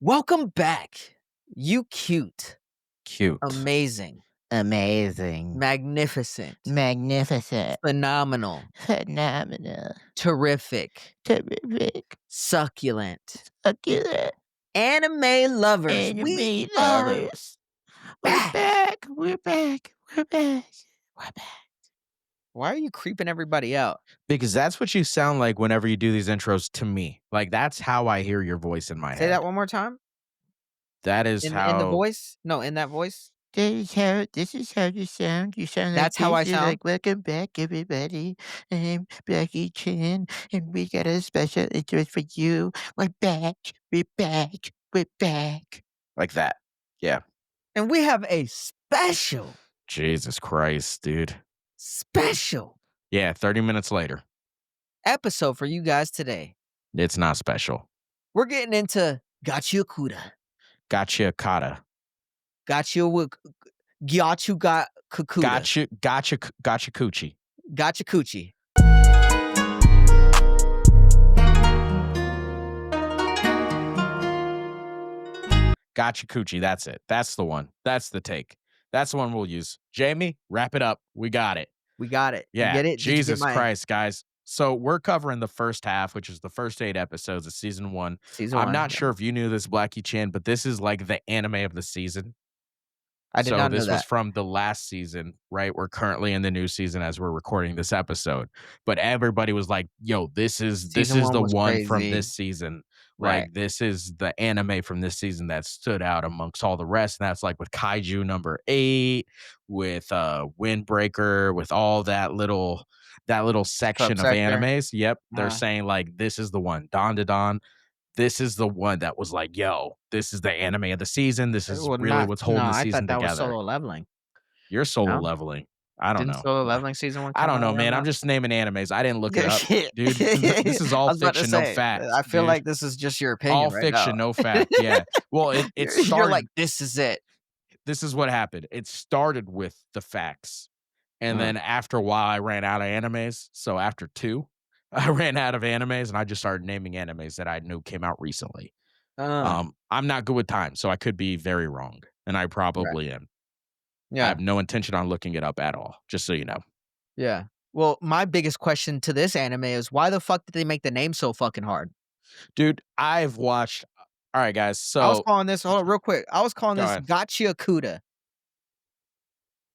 Welcome back. You cute, Cute. amazing, Amazing. magnificent, Magnificent. phenomenal, Phenomenal. terrific, Terrific. succulent, Succulent. anime lovers. We Anime are lovers. We're back. back. We're back. We're back. We're back. Why are you creeping everybody out? Because that's what you sound like whenever you do these intros to me. Like, that's how I hear your voice in my Say that head. one more time. That is In the how. voice? No, in that voice. This is how you sound. You sound like That's how I this. You're sound. like, welcome back, everybody. I'm Blackie Chan, and we got a special interest for you. We're back. We're back. We're back. Like that. Yeah. And we have a special, Jesus Christ, dude. special Yeah, 30 minutes later. episode for you guys today. It's not special. We're getting into Gachiakuta. Gachiakuta. Gachiakuta. Gotcha coochie. Gachiakuchi. Gotcha coochie. That's it. That's the one. That's the take. That's the one we'll use. Jamie, wrap it up. We got it. We got it. You Yeah. get it? Did you get Jesus my Christ, guys. So we're covering the first half, which is the first 8 episodes of season 1. season I'm one? not sure if you knew this, Blackie Chan, but this is like the anime of the season. I did So not know this was that. from the last season, right? We're currently in the new season as we're recording this episode. But everybody was like, "Yo, this is Season one the was one from crazy. this season. Right. Like this is the anime from this season that stood out amongst all the rest." And that's like with Kaiju number 8, with Windbreaker, with all that little section of Subsector. animes. Yep, they're Uh-huh. saying like this is the one. Don to Don. This is the one that was like, yo, this is the anime of the season. This is Well, really not what's no, holding the I thought season that was together. Solo Leveling. You're solo No? leveling. I don't Didn't know. Solo Leveling season 1 I come don't out know, around man. I'm that? just naming animes. I didn't look it Good up, shit. dude. This is I all was about to fiction, no say, fact, I feel dude. like this is just your All opinion right now. fiction, no fact. Yeah. Well, it You're like, started. "This is it." This is what happened. It started with the facts. And Uh, then after a while, I ran out of animes. So after 2, I ran out of animes and I just started naming animes that I knew came out recently. uh, I'm not good with time, so I could be very wrong, and I right. probably am. I Yeah, have no intention on looking it up at all, just so you know. yeah. Well, my biggest question to this anime is why the fuck did they make the name so fucking hard? Dude, I've watched all right, guys, I was so calling this hold on real quick. I was calling go this ahead. Gachiakuta.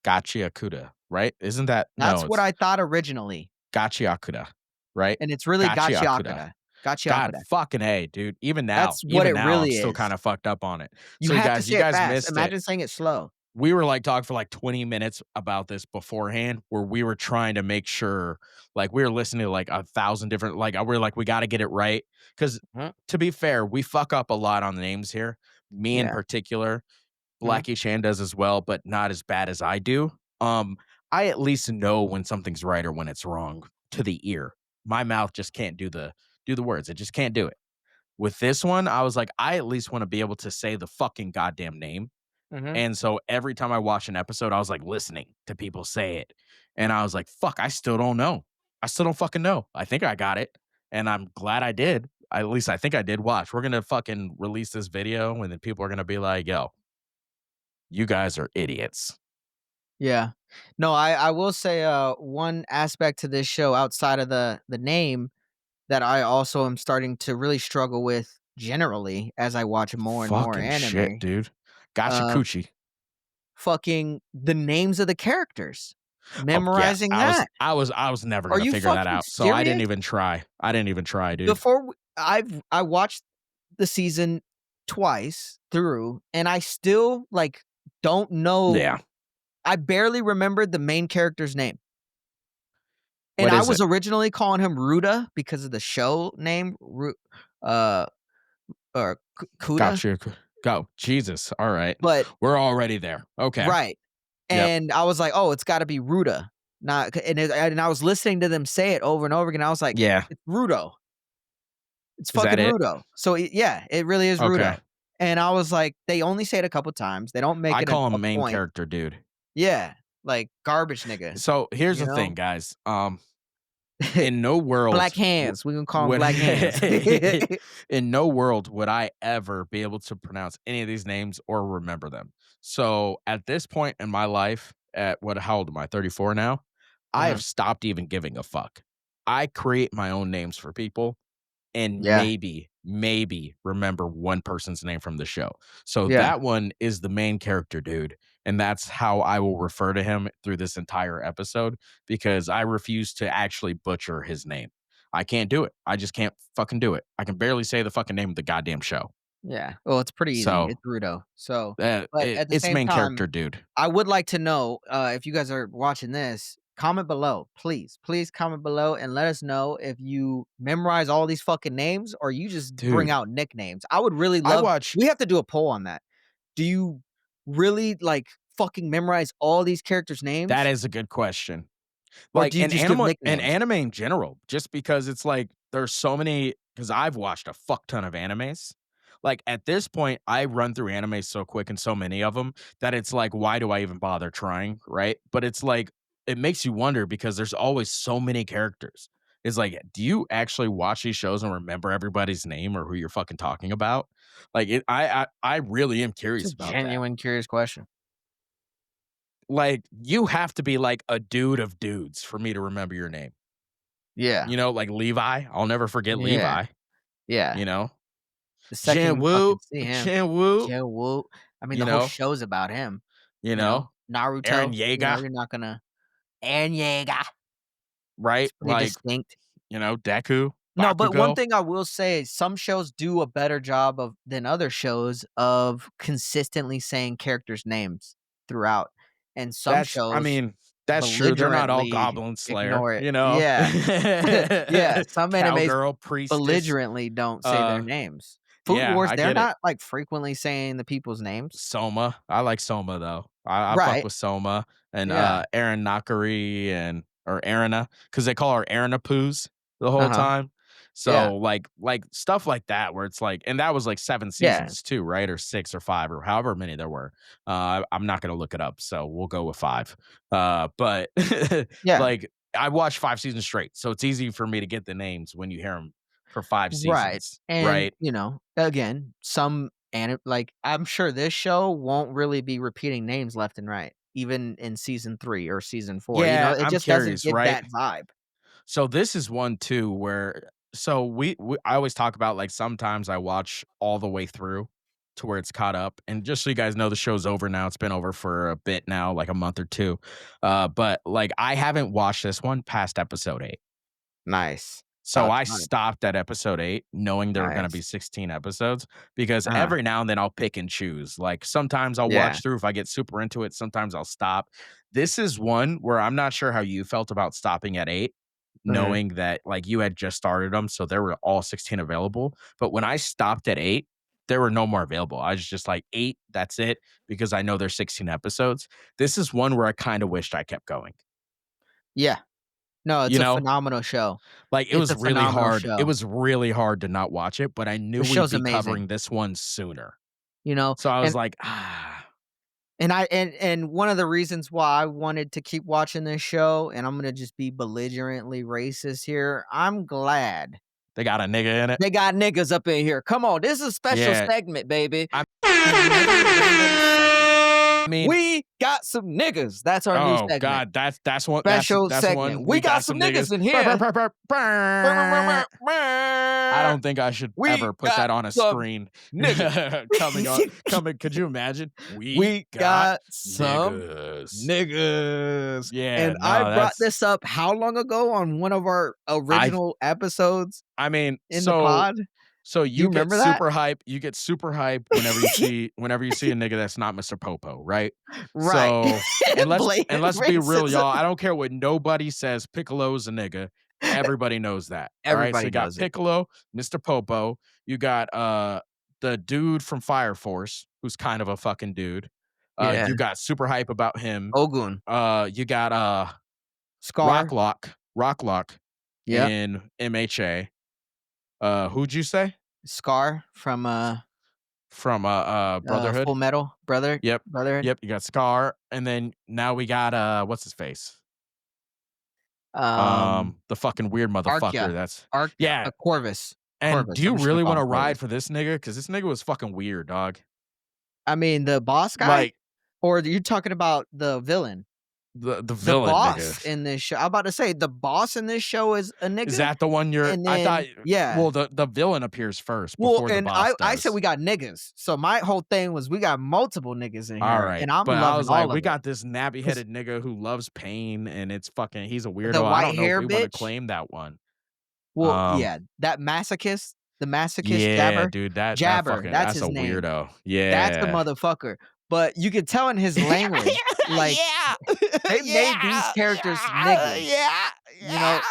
Gachiakuta, right? Isn't that That's no, what it's I thought originally, Gachiakuta, right? and it's really Gachiakuta. Gachiakuta. God Gachiakuta. fucking A, dude. That's what Even it now, I'm really still is. kinda fucked up on it. You So, have to you say it guys fast. missed it. Imagine saying it slow. We were like talking for like 20 minutes about this beforehand where we were trying to make sure like we were listening to like 1,000 different like we're like we got to get it right because Mhm. to be fair we fuck up a lot on the names here, me in Yeah. particular. Mhm. Blackie Shan does as well, but not as bad as I do. I at least know when something's right or when it's wrong to the ear. My mouth just can't do the words, it just can't do it. With this one I was like I at least want to be able to say the fucking goddamn name. Mhm. And so every time I watch an episode, I was like listening to people say it. And I was like, fuck, I still don't know. I still don't fucking know. I think I got it. And I'm glad I did. At least I think I did. Watch. We're gonna fucking release this video and then people are gonna be like, yo, you guys are idiots. Yeah. No, I will say, one aspect to this show outside of the name that I also am starting to really struggle with generally as I watch more and more Fucking shit, anime, dude. Gotcha uh, coochie. fucking the names of the characters. Oh yeah. Memorizing I was that. I was I was never Are gonna you figure that fucking out. So I didn't serious? even try. I didn't even try, dude. Before w I watched the season twice through, and I still, like, don't know Yeah. I barely remembered the main character's name. And What I is was it? originally calling him Ruda because of the show name, uh, or Kuda, Gotcha. Go. Jesus. All right. but We're already there. Okay. right, Yep. and I was like, "Oh, it's gotta be Ruda," not c and I was listening to them say it over and over again, I was like, Yeah. "It's Rudo. It's Is that fucking it? Rudo." So, yeah, it really is Okay. Rudo, and I was like, they only say it a couple times, they don't make I it call a him main point. character dude. Yeah, like, garbage nigga, So here's you the know? thing, guys. in no Black world hands. We gonna call 'em would black hands. in no world would I ever be able to pronounce any of these names or remember them. So at this point in my life, at what how old am I? 34 now. I Uh-huh. have stopped even giving a fuck. I create my own names for people and Yeah, maybe remember one person's name from the show. So yeah, that one is the main character dude, and that's how I will refer to him through this entire episode because I refuse to actually butcher his name. I can't do it. I just can't fucking do it. I can barely say the fucking name of the goddamn show. yeah. Well, it's pretty easy. So, It's Rudo. So, but at the it's same main time, character dude. I would like to know, if you guys are watching this, comment below, please. Please comment below and let us know if you memorize all these fucking names or you just bring Dude, out nicknames. I would really I love watch we have to do a poll on that. Do you really, like, fucking memorize all these characters' that names, is a good question. or Like, do you just give and nicknames? anime in general, just because it's like there's so many. Because 'cause I've watched a fuck ton of animes. Like, at this point, I run through anime so quick and so many of them that it's like, why do I even bother trying, right? But it's like, it makes you wonder because there's always so many characters. It's like, do you actually watch these shows and remember everybody's name or who you're fucking talking about? Like, I really am It's a curious about that. genuine curious question. Like, you have to be like a dude of dudes for me to remember your name. Yeah. You know, like Levi, I'll never forget Yeah. Levi, Yeah. you know? The second Jin you Woo, fucking see him, Jin Woo, Joe Woo. I mean, you the whole know show's about him, you you know? know? Eren Naruto, Yeager, you're not gonna and Yeager. right? It's pretty Like, distinct. Deku, No, but one Bakugo. thing I will say, some shows do a better job of than other shows of consistently saying characters' names throughout, and some I shows mean, that's true, they're not all belligerently Goblin Slayer, ignore it. Yeah. Yeah, some animes Cowgirl, Priestess, belligerently don't say their uh, names. Food yeah, Wars, I they're get it. not, like, frequently saying the people's names. Soma. I like Soma though. I fuck Right. with Soma and Yeah. Aaron Nakari and or Arina because they call her Arina Poos the whole Uh-huh. time. Yeah. So like stuff like that where it's like, and that was like 7 Yeah. seasons too, right? Or 6 or 5 or however many there were. I'm not gonna look it up, so we'll go with 5. But Yeah. like I watched 5 seasons straight, so it's easy for me to get the names when you hear them for five Right. seasons, And, right? again, like, I'm sure this show won't really be repeating names left and right, even in season 3 or season 4, Yeah, it I'm just doesn't curious, give right? that vibe. So this is one too where so we I always talk about like sometimes I watch all the way through to where it's caught up. And just so you guys know, the show's over now. It's been over for a bit now, like a month or two. But like I haven't watched this one past episode 8. Nice. So About I time. stopped at episode 8 knowing there were gonna be Nice. 16 episodes because Uh-huh. every now and then I'll pick and choose. Like, sometimes I'll Yeah. watch through if I get super into it, sometimes I'll stop. This is one where I'm not sure how you felt about stopping at 8, Mhm. knowing that, like, you had just started them, so there were all 16 available, but when I stopped at 8, there were no more available. I was just like, 8, that's it, because I know there's 16 episodes. This is one where I kinda wished I kept going, Yeah. No, it's you a know? phenomenal show. Like, It's a phenomenal it show. was really hard to not watch it, but I knew The we'd show's be amazing, covering this one sooner. you know? So I was And like, "Ah, and one of the reasons why I wanted to keep watching this show, and I'm gonna just be belligerently racist here, I'm glad they got a nigga in it." they got niggas up in here. Come on, this is a special Yeah. segment, baby. I Another random segment. mean, We got some niggas. That's our new oh segment. god, that's one Special that's one. segment. We We got got some some niggas niggas. in Brr, brr, here. brr, brr, brr. I don't think I should We ever put got that on a some screen. niggas. Coming, could you imagine? We We got got some niggas. niggas. Yeah, And I no, brought that's this up how long ago on one of our I original episodes I mean, in the pod? so Do you you get remember that? super hype you get super hype whenever you see a nigga that's not Mr. Popo, right? Right. So, and Blatant let's be real, racism. y'all, I don't care what nobody says, Piccolo's a nigga. Everybody knows that, alright? So Everybody you got knows it. Piccolo, Mr. Popo, you got, the dude from Fire Force, who's kind of a fucking dude. Yeah. You got super hype about him. Ogun. You got, Scar. Rocklock Yep. in MHA. Who'd you say? Scar from, From, Brotherhood? Full Metal Yep. Brotherhood. Yep, you got Scar, and then now we got, what's his face? Um, The fucking weird motherfucker Arcia, that's Arcia, yeah, Corvus, and do Corvus. I'm you just gonna really call him wanna Corvus. ride for this nigga? Because this nigga was fucking weird, dog. I mean, the boss guy, Like, or are you talking about the villain? the The villain boss nigga. in this show, I'm about to say the boss in this show is a Is nigga, that the one you're and I thought then yeah. well, the villain appears first Well, before the and boss I said does. we got niggas, so my whole thing was we got multiple niggas in here, Alright, and I'm but I loving was like, all we of it got this because nappy-headed nigga who loves pain, and it's fucking he's a the weirdo. I white don't know if hair we wanna bitch. claim that one. Well, Um, yeah, that masochist, the masochist yeah, Jabber, dude, that Jabber, fucking that's that's a his name. weirdo. That's the Yeah. motherfucker. But you could tell in his language, like Yeah. they made these Yeah. characters niggas. Yeah. You know,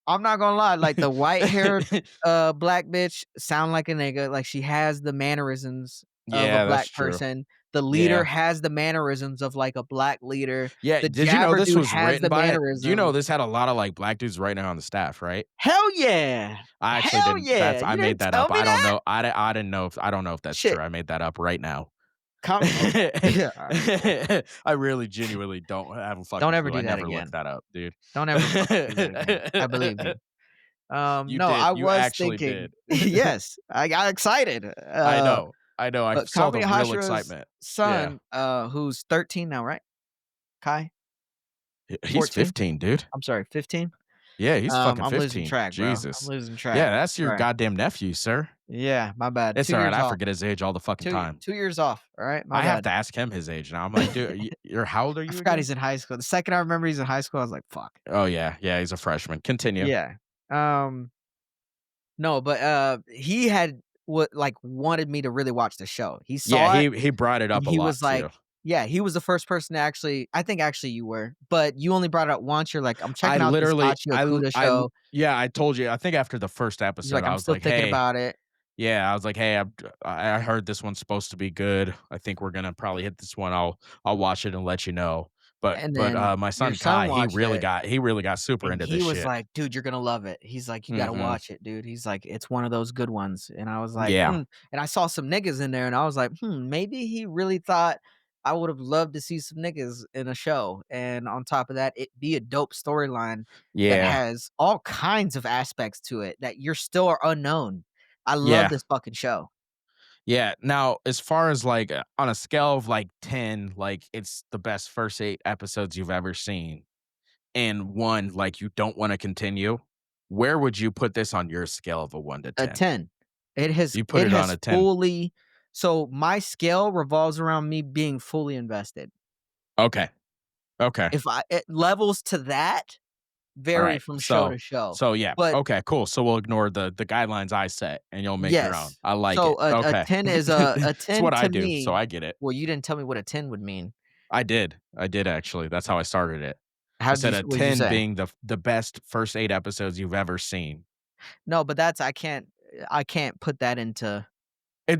I'm not gonna lie, like the white haired Yeah. black bitch sound like a nigga. Like she has the mannerisms of a Yeah, that's black true. person. The leader Yeah. has the mannerisms of like a black leader. Yeah, The did you know jabber this dude was has written the by do you know mannerisms. this had a lot of, like, black dudes writing it on the staff, right? Hell yeah. I actually Hell didn't yeah. that's I You made didn't that tell up. me I don't that? know. I didn't know if I don't know if that's true. Shit. I made that up right now. Okay. Yeah. All right, cool. I really genuinely don't have a Don't fucking ever clue. I do that never looked again. that up, dude. Don't ever fucking do that again. I believe you. You No, I did. You was actually thinking did. yes, I got excited. I know. I know. I But saw the Kami real Hashira's excitement. Yeah. son, who's 13 now, right? Kai? He's 14? 15, dude. I'm sorry, 15? Yeah, he's fucking I'm losing 15. track, bro. I'm Jesus. losing Yeah, track. that's your Sorry. goddamn nephew, sir. Yeah, my bad. It's 2 all right. years I off. forget his age all the fucking 2 time. 2 years off, alright? My I have bad. to ask him his age now. I'm like, dude, you're how old are I you forgot again? he's in high school. The second I remember he's in high school, I was like, "Fuck." Oh yeah, yeah, he's a freshman. Continue. Yeah. Um, no, but, he had wanted me to really watch the show. He Yeah, saw it he brought it and up a he lot was too. like yeah, he was the first person to actually I think actually you were, but you only brought it up once. You're like, "I'm I checking out this literally, Gachiakuta show." yeah, I told you. I think after the first He's episode, like, I "I'm was still like, thinking hey, about it." yeah, I was like, hey, I heard this one's supposed to be good. I think we're gonna probably hit this one. I'll watch it and let you know. And then My your son son Kai, watched it, he really got super and into he this was shit. like, "Dude, you're gonna love it." He's like, "You gotta Hmm. watch it, dude." He's like, "It's one of those good ones." And I was like, Yeah, "Hmm." And I saw some niggas in there, and I was like, "Hmm, maybe he really thought I would have loved to see some niggas in a show." And on top of that, it be a dope storyline that yeah, has all kinds of aspects to it that you're still are unknown. I love yeah. this fucking show. Yeah. Now, as far as like on a scale of like 10, like it's the best first 8 episodes you've ever seen, and one, like you don't want to continue, where would you put this on your scale of a 1 to A 10? 10. You put It it on has a 10. fully so my scale revolves around me being fully invested. Okay. Okay. If I it levels to that All vary right. from show to show, Yeah. but Okay, cool. So we'll ignore the guidelines I set and you'll make your own. yes. I like So it. a Okay. 10 is a It's 10 what I to do, so me I get it. well, you didn't tell me what a 10 would mean. I did. I did actually. That's how I started it. I How'd you said s a what'd you 10 say? being the best first 8 episodes you've ever seen. No, but that's I can't put that into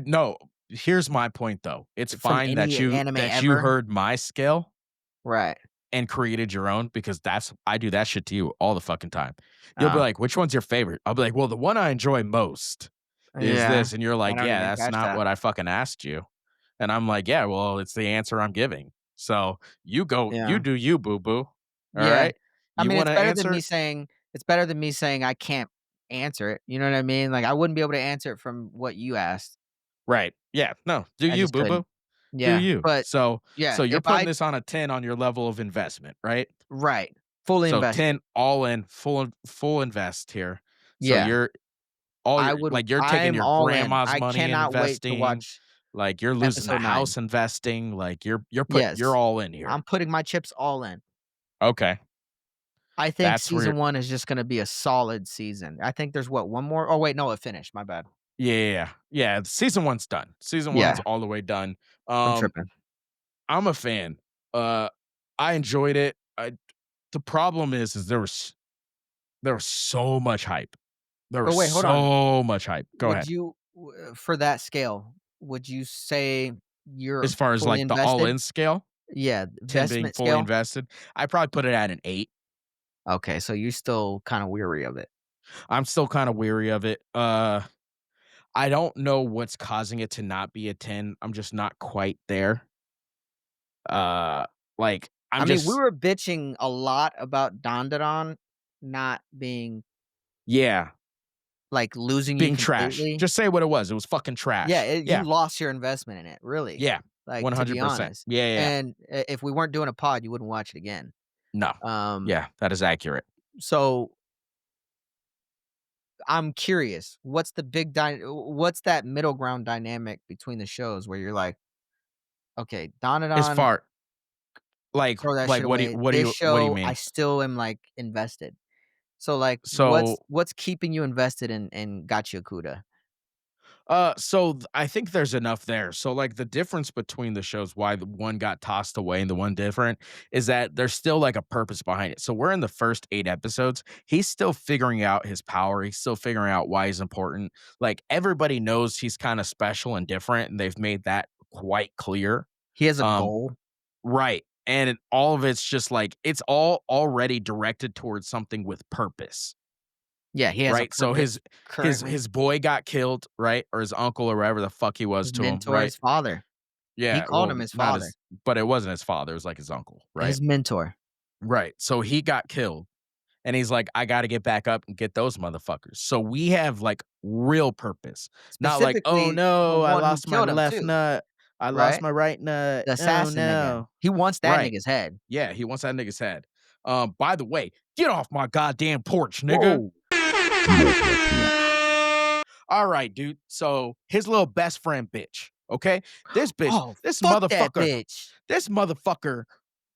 No, here's my point though. It's from fine any anime that you ever. heard my scale Right. and created your own because that's I do that shit to you all the fucking time. You'll be Oh, like, "Which one's your favorite?" I'll be like, "Well, the one I enjoy most is yeah. this." And you're I like, don't "Yeah, even that's catch not that. what I fucking asked you." And I'm like, "Yeah, well, it's the answer I'm giving." So, you Yeah. do you, boo boo. All Yeah. right? I You mean, want to answer? it's better than me saying I can't answer it, you know what I mean? Like, I wouldn't be able to answer it from what you asked. Right. Yeah. No, do I you, just boo couldn't. boo. Do Yeah, you. but yeah, So you're if putting I this on a 10 on your level of investment, right? right, fully So invested. 10 all in, full invest here. So Yeah, you're all I your would like, you're taking I'm your all in. grandma's I money and cannot wait to investing, watch like, you're losing the episode 9. house investing, like, you're Yes, all in here. I'm putting my chips all in. Okay. I think That's where season 1 is just gonna be a solid season. I think there's what, 1 more? Oh, wait, no, it finished, my bad. yeah, yeah, yeah. Yeah, season 1's done. Season 1's Yeah, all the way done. I'm Um, tripping. I'm a fan. Uh, I enjoyed it. The problem is there was so much hype. There But was wait, hold on. so much hype. Go Would ahead. you for that scale, would you say As you're far as, fully like, the invested? all-in scale, Yeah, 10 being investment fully scale? invested, I probably put it at an 8. Okay, so you're still kinda weary of it. I'm still kinda weary of it. I don't know what's causing it to not be a 10. I'm just not quite there. Uh, like, I I'm mean, we just were bitching a lot about Dandadan not being yeah, like, losing you being trash. completely. Just say what it was. It was fucking Yeah, trash. you Yeah, lost your investment in it, really, yeah, like, to be 100%. honest, Yeah, yeah, yeah. and I if we weren't doing a pod, you wouldn't watch it again. No. Um, Yeah, that is accurate. so I'm curious, what's that middle ground dynamic between the shows where you're like, "Okay, As Dandadan, far throw that shit what do away. This you show, I mean? still am, like, invested." So, like, what's So what's keeping you invested in Gachiakuta? I think there's enough there. So, like, the difference between the shows, why the one got tossed away and the one different, is that there's still like a purpose behind it. So, we're in the first 8 episodes. He's still figuring out his power. He's still figuring out why he's important. Like, everybody knows he's kind of special and different, and they've made that quite clear. He has a Um, goal. right. And all of it's just like it's all already directed towards something with purpose. Yeah, he has a Right? So purpose currently. his boy got killed, right? Or his uncle or whatever the fuck he was His to him, mentor, right? his father. He Yeah, called well, him his not father, his but it wasn't his father, it was like his uncle, right? his mentor. Right. So he got killed and he's like, I gotta get back up and get those motherfuckers. So we have like real purpose. Not like, oh Specifically, the no, I one who lost my killed him left too, nut. I lost right? my right nut. The Oh assassin nigga. no. He wants that Right. nigga's head. Yeah, he wants that nigga's head. By the way, get off my goddamn porch, nigga. Whoa. All right, dude. So his little best friend bitch. Okay. This bitch, Oh, fuck that bitch. this motherfucker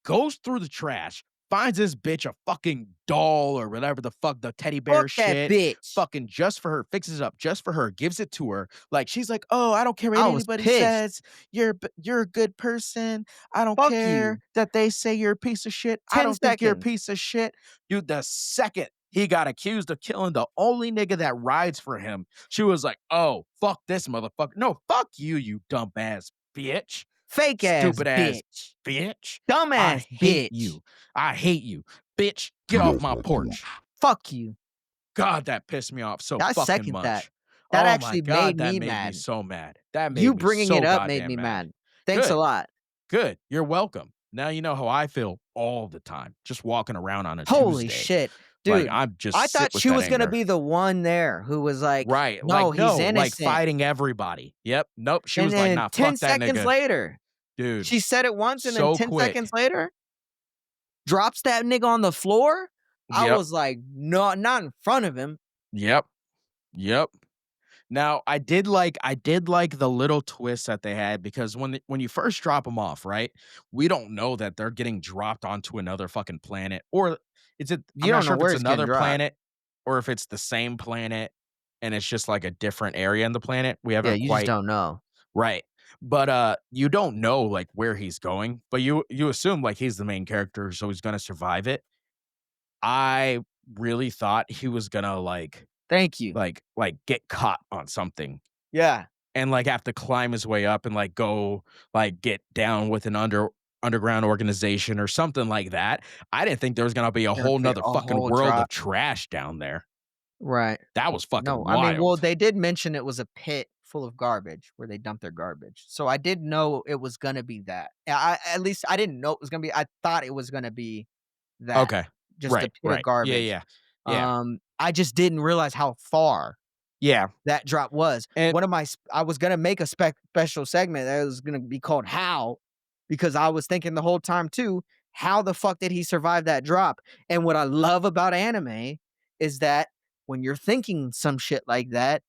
goes through the trash, finds this bitch a fucking doll or whatever the fuck, the teddy bear Fuck that shit, bitch. fucking just for her, fixes it up just for her, gives it to her. Like she's like, "Oh, I don't care what I was anybody pissed. says. You're a good person. I don't Fuck care you. that they say you're a piece of shit. I 10 don't think you're a seconds. piece of shit." Dude, the second he got accused of killing the only nigga that rides for him, she was like, "Oh, fuck this motherfucker. No, fuck you, you dumb ass bitch. Fake ass Stupid ass bitch. bitch. I Dumbass hate bitch. you. I hate you. Bitch, get off my porch." Fuck you. God, that pissed me off so I fucking second that. much. That Oh my actually made God, that me made me mad. so mad. That You made me bringing it so up made goddamn me mad. mad. Thanks a Good, lot. good. You're welcome. Now you know how I feel all the time, just walking around on a Holy Tuesday. shit. Like, Dude, I'm I just sit thought with she that was gonna anger. be the one there who was like, Right. Like, "No, he's no, like innocent." fighting everybody. Yep. Nope. She And was like, then nah, 10 fuck that seconds nigga. later, Dude, she said it once, and then so 10 seconds quick. later, drops that nigga on the floor. I Yep. was like, "No, not in front of him." Yep. Yep. Now, I did like the little twists that they had because when you first drop them off, right? We don't know that they're getting dropped onto another fucking planet, or is it? I'm You not don't know sure if where it's it's getting another dropped. planet or if it's the same planet and it's just like a different area in the planet. We Yeah, haven't you just quite don't know. right, but you don't know like where he's going, but you assume like he's the main character, so he's gonna survive it. I really thought he was gonna Thank you. get caught on something Yeah. and, like, have to climb his way up and, like, go, like, get down with an underground organization or something like that. I didn't think there was gonna be a Gonna whole create 'nother a fucking whole world drop. of trash down there. Right. That was fucking No, I mean, well, wild. they did mention it was a pit full of garbage where they dump their garbage. So I did know it was gonna be that. At least I didn't know it was gonna be, I thought it was gonna be that, Okay. just a Right, pit of right. Yeah, garbage. yeah. Yeah. I just didn't realize how far Yeah, that drop was. and One of my I was gonna make a special segment that was gonna be called "How," because I was thinking the whole time too, how the fuck did he survive that drop? And what I love about anime is that when you're thinking some shit like that,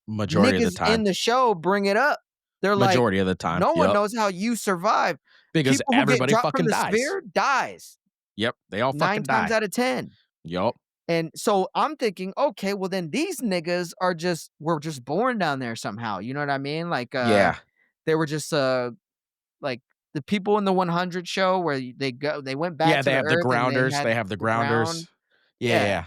majority of the niggas in time. the show bring it up. They're like, Majority of the time. "No one Yep. knows how you survive." Because People who get everybody dropped from fucking the dies. sphere dies Yep, they all 9 fucking times die. out of 10. Yep. And so I'm thinking, okay, well then these niggas are just were just born down there somehow. You know what I mean? Like Yeah. they were just like the people in the 100 show where they went back Yeah, to they the have the earth and they grounders, had they have the the grounders. ground. Yeah, yeah, Yeah. yeah.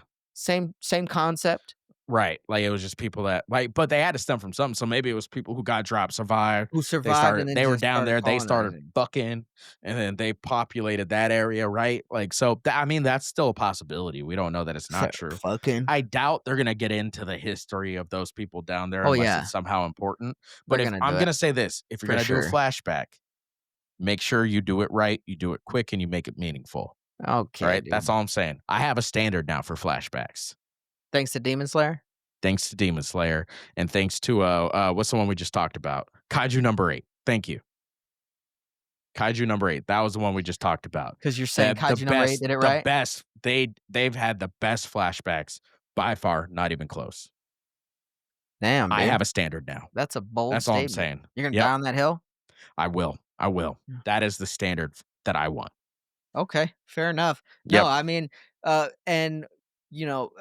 Same concept. Right, like, it was just people that like but they had to stem from something, so maybe it was people who got dropped, survived, Who survived and then they were just down started there, they started colonizing. fucking, and then they populated that area, right? Like, so, I mean, that's still a possibility, we don't know that it's not true. Fucking. I doubt they're gonna get into the history of those people down there Oh unless it's yeah, somehow important, they're but if gonna do I'm it gonna say this, if you're for gonna do a sure. flashback, Make sure you do it right, you do it quick, and you make it meaningful. All Okay, right, that's dude. all I'm saying. I have a standard now for flashbacks. Thanks to Demon Slayer? Thanks to Demon Slayer, and thanks to what's the one we just talked about? Kaiju number 8. Thank you. Kaiju number 8. That was the one we just talked about. Because 'Cause you're saying Kaiju number 8 did it The right? best, they've had the best flashbacks by far, not even close. Damn, I dude. have a standard now. That's a bold That's all I'm statement. saying. You're gonna die Yep, on that hill? I will. I will. That is the standard that I want. Okay, fair enough. No, Yep. I mean, and you know,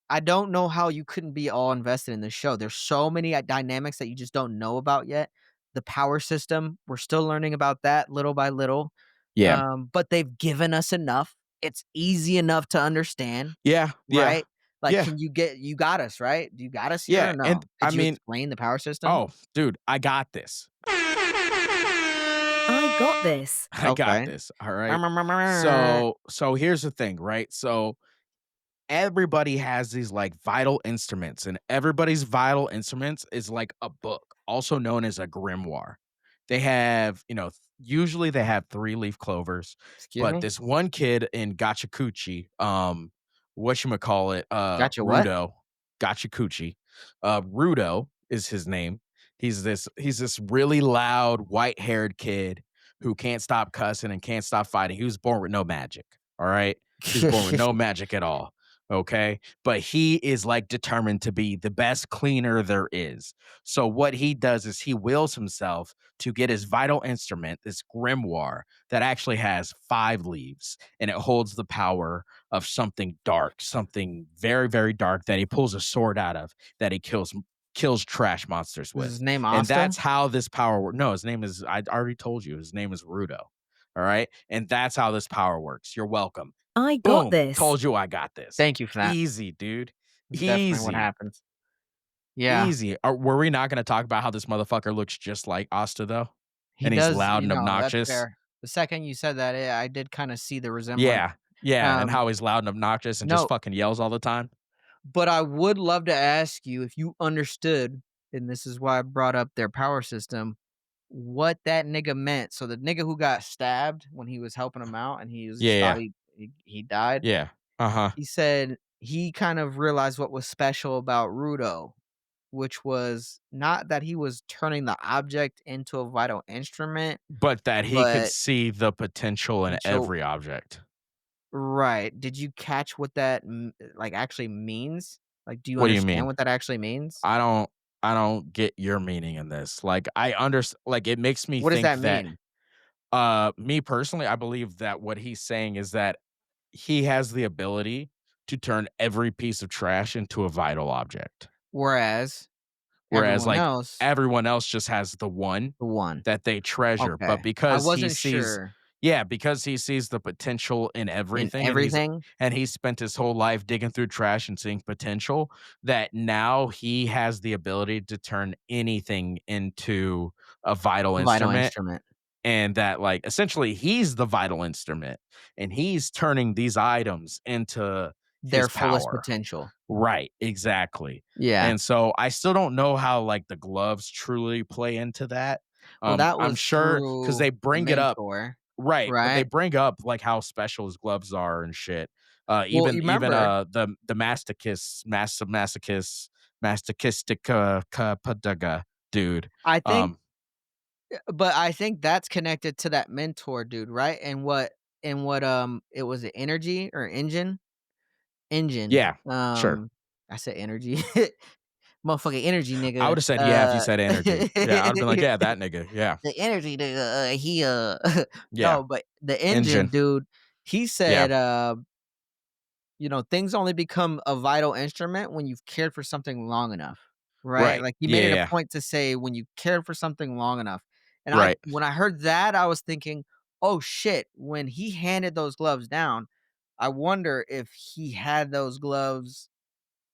I don't know how you couldn't be all invested in this show. There's so many dynamics that you just don't know about yet. The power system, we're still learning about that little by little. Yeah. But they've given us enough. It's easy enough to understand, Yeah, yeah, right? Like, yeah, can you got us, right? Do you got us here yeah, or and no? I Did you mean, explain the power system? oh, dude, I got this. I got this. I got Okay. this, alright? So here's the thing, right? So everybody has these like vital instruments, and everybody's vital instruments is like a book, also known as a grimoire. They have, usually they have 3-leaf clovers, Excuse but me? this one kid in Gachiakuchi, whatchamacallit, Gotcha what? Rudo, Gachiakuchi, Rudo is his name. He's this really loud white-haired kid who can't stop cussing and can't stop fighting. He was born with no magic. All right. He was born with no magic at all. Okay. But he is like determined to be the best cleaner there is. So what he does is he wills himself to get his vital instrument, this grimoire that actually has 5 leaves, and it holds the power of something dark, something very, very dark that he pulls a sword out of that he kills trash monsters Is his with. name And Asta? that's how this power works. No, his name is, I already told you, his name is Rudo. All right. And that's how this power works. You're welcome. I got Boom. this. Told you I got this. Thank you for that. Easy, dude. That's definitely what Easy. happens. Yeah. Easy. Were we not going to talk about how this motherfucker looks just like Asta, though? He And he's does, loud and that's obnoxious? fair. The second you said that, I did kinda see the resemblance. Yeah. Yeah. And Um, how he's loud and obnoxious and just no, fucking yells all the time? but I would love to ask you if you understood, and this is why I brought up their power system, what that nigga meant. So the nigga who got stabbed when he was helping him out and he was Yeah. just thought Yeah. he died, Yeah. Uh huh. he said he kind of realized what was special about Rudo, which was not that he was turning the object into a vital instrument, But that he could but see the potential in so every object. right. Did you catch what that like actually means? Like, do you What do you understand mean? what that actually means? I don't I don't get your meaning in this. Like I understand, like it makes me What does think that that mean? me personally, I believe that what he's saying is that he has the ability to turn every piece of trash into a vital object. Whereas Whereas, everyone like, else, everyone else just has the one the one. that they treasure, Okay. but I because he wasn't sees sure yeah, because he sees the potential in in everything, everything. and he's spent his whole life digging through trash and seeing potential, that now he has the ability to turn anything into a vital Vital instrument, instrument. and that, like, essentially, he's the vital instrument, and he's turning these items into Their his fullest power. potential. Right, exactly. Yeah. And so I still don't know how, like, the gloves truly play into that. Well, that I'm was sure because through they the bring it up. mentor, Right, but they right? bring up, like, how special his gloves are and shit. Well, Even you remember, the masochistic, dude. I think Um, but I think that's connected to that mentor dude, right? It was it energy or engine? Engine. yeah, sure. I said energy. Motherfucking energy I nigga. would've said, "Yeah," if you said energy. Yeah, I would've been like, "Yeah, that nigga, yeah, The energy nigga, yeah, no, but the engine engine." dude, he Yeah, said, things only become a vital instrument when you've cared for something long enough, right? right. Like, he Yeah, made it a yeah, point to say when you cared for something long enough, and right. when I heard that, I was thinking, "Oh, shit," when he handed those gloves down, I wonder if he had those gloves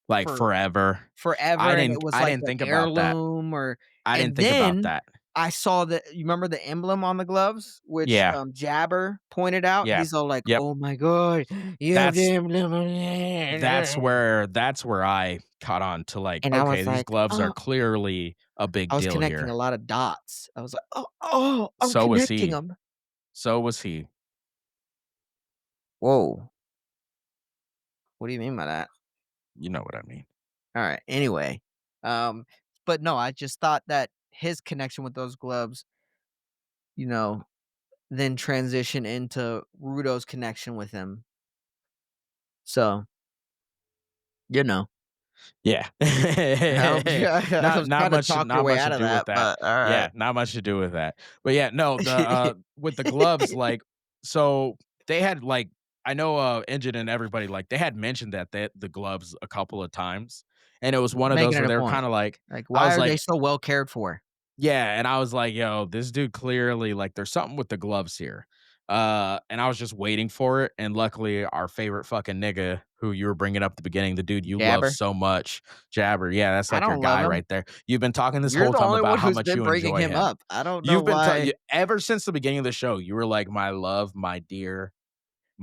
Like, for forever. forever and it was I like didn't an think about that. heirloom or I didn't and think about then that. I saw the you remember the emblem on the gloves, which, Yeah, Jabber pointed out? yeah, He's all like, yep. "Oh my god, you have the That's emblem." that's where I caught on to, like, And I okay, was these like, gloves are "Oh." clearly a I big was deal connecting here. a lot of dots. I was like, "Oh, oh, I'm So was connecting he. them." So was he. Whoa. What do you mean by that? You know what I mean. Alright, anyway, um, but no, I just thought that his connection with those gloves, you know, then transition into Rudo's connection with him. So, you know, Yeah. I Not was trying to talk your not way much to out of do with that, that. but alright. Yeah, not much to do with that. But yeah, no, the, with the gloves, like, so they had, like, I know, Engine and everybody, like, they had mentioned that the gloves a couple of times, and it was one of those Making it where a they were point. kinda like Like, I why was are they like, so well cared for? yeah, and I was like, "Yo, this dude clearly like there's something with the gloves here." And I was just waiting for it, and luckily our favorite fucking nigga who you were bringing up at the beginning, the dude you love Jabber? so much, Jabber. Yeah, that's I like your don't love guy him. right there. You've been talking this You're whole the time only about one how who's much been you bringing enjoy him him. up. I don't know You've been why. ever since the beginning of the show, you were like my love, my dear,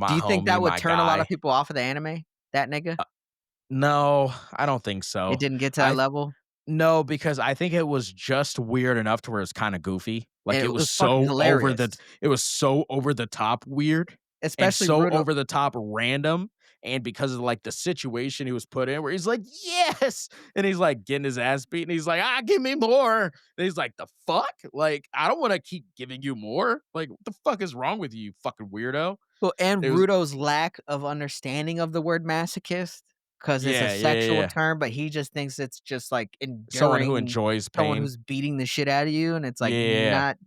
Do my you think homie, that would my turn a lot of guy. people off of the anime? That nigga? No, I don't think It so. didn't get to that I level? No, because I think it was just weird enough to where it's kinda goofy. Like, And it was fucking hilarious. it was so over the top weird and Especially so Rudo. over the top random, and because of, like, the situation he was put in where he's like, "Yes!" And he's, like, getting his ass beat, and he's like, "Ah, give me more." And he's like, "The fuck? Like, I don't wanna keep giving you more. Like, what the fuck is wrong with you, you fucking weirdo?" Well, and It was Rudo's lack of understanding of the word masochist, because it's a Yeah, yeah, yeah, sexual yeah. term, but he just thinks it's just, like, Someone who enduring enjoys someone pain. who's beating the shit out of you, and it's, like, Yeah. not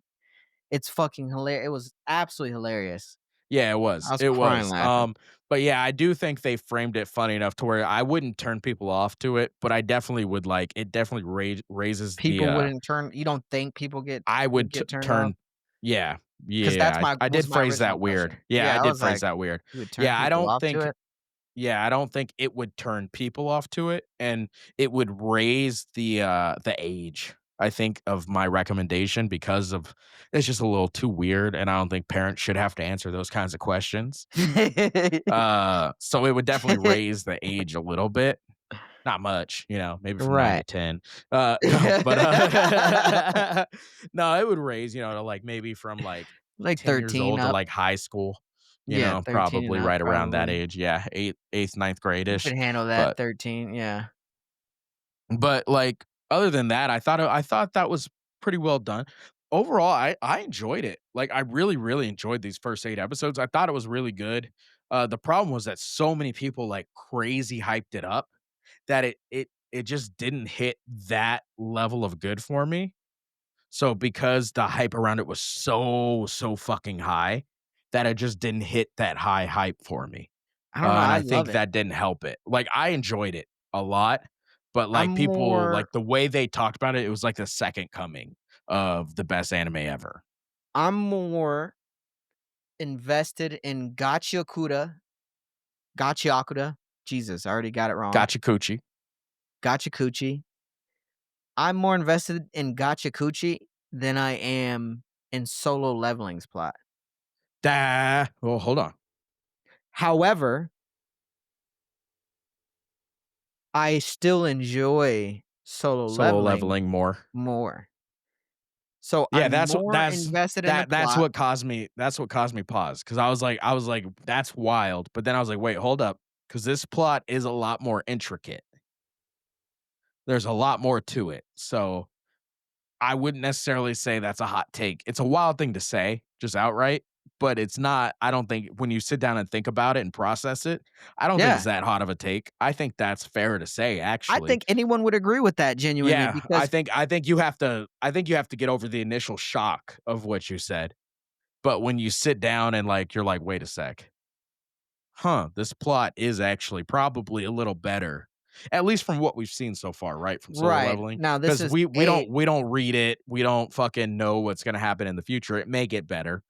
it's fucking hilarious. It was absolutely hilarious. Yeah, it I was, was it crying was, laughing. but yeah, I do think they framed it funny enough to where I wouldn't turn people off to it, but I definitely would, like it definitely raises the, People wouldn't turn you don't think people I would would get turned off? turn yeah, 'Cause yeah, that's my I was did my phrase original that weird. question. Yeah, I Yeah, I did was phrase like, that weird. "You would turn Yeah, people off to it?" I don't think it would turn people off to it, and it would raise the age, I think, of my recommendation because of it's just a little too weird, and I don't think parents should have to answer those kinds of questions. So it would definitely raise the age a little bit. Not much, maybe from 9 to Right. 10. No, but, no, it would raise, to, like, maybe from, like, Like 10 years 13 old to, up. like, high school, Yeah, 13 and probably up, right around that probably. age. Yeah, 8th, ninth You grade-ish. could handle that, But 13, yeah. like, other than that, I thought that was pretty well done. Overall, I enjoyed it. Like, I really, really enjoyed these first 8 episodes. I thought it was really good. The problem was that so many people, like, crazy hyped it up that it just didn't hit that level of good for me. So because the hype around it was so fucking high, that it just didn't hit that high hype for me. I don't know, And I I love think it. that didn't help it. Like, I enjoyed it a lot, but, I'm like, people more like, the way they talked about it, it was like the second coming of the best anime ever. I'm more invested in Gachiakuta. Jesus, I already got it wrong. Gachiakuchi. Gachakuchi. I'm more invested in Gachakuchi than I am in Solo Leveling's plot. Well, hold on. However, I still enjoy Solo Solo Leveling leveling more. more. So Yeah, I'm more invested in the that's plot. what caused me pause, 'cause I was like, "That's wild," but then I was like, "Wait, hold up, because this plot is a lot more intricate. There's a lot more to it." So, I wouldn't necessarily say that's a hot take. It's a wild thing to say, just outright, but it's not I don't think when you sit down and think about it and process it, I don't think it's Yeah. that hot of a take. I think that's fair to say, I actually. think anyone would agree with that genuinely Yeah, because I think you have to get over the initial shock of what you said. But when you sit down and, like, you're like, "Wait a sec. Huh, this plot is actually probably a little better." At least from what we've seen so far, right, from Solo right. Leveling, Now this because is a we don't read it, we don't fucking know what's gonna happen in the future. It may get better,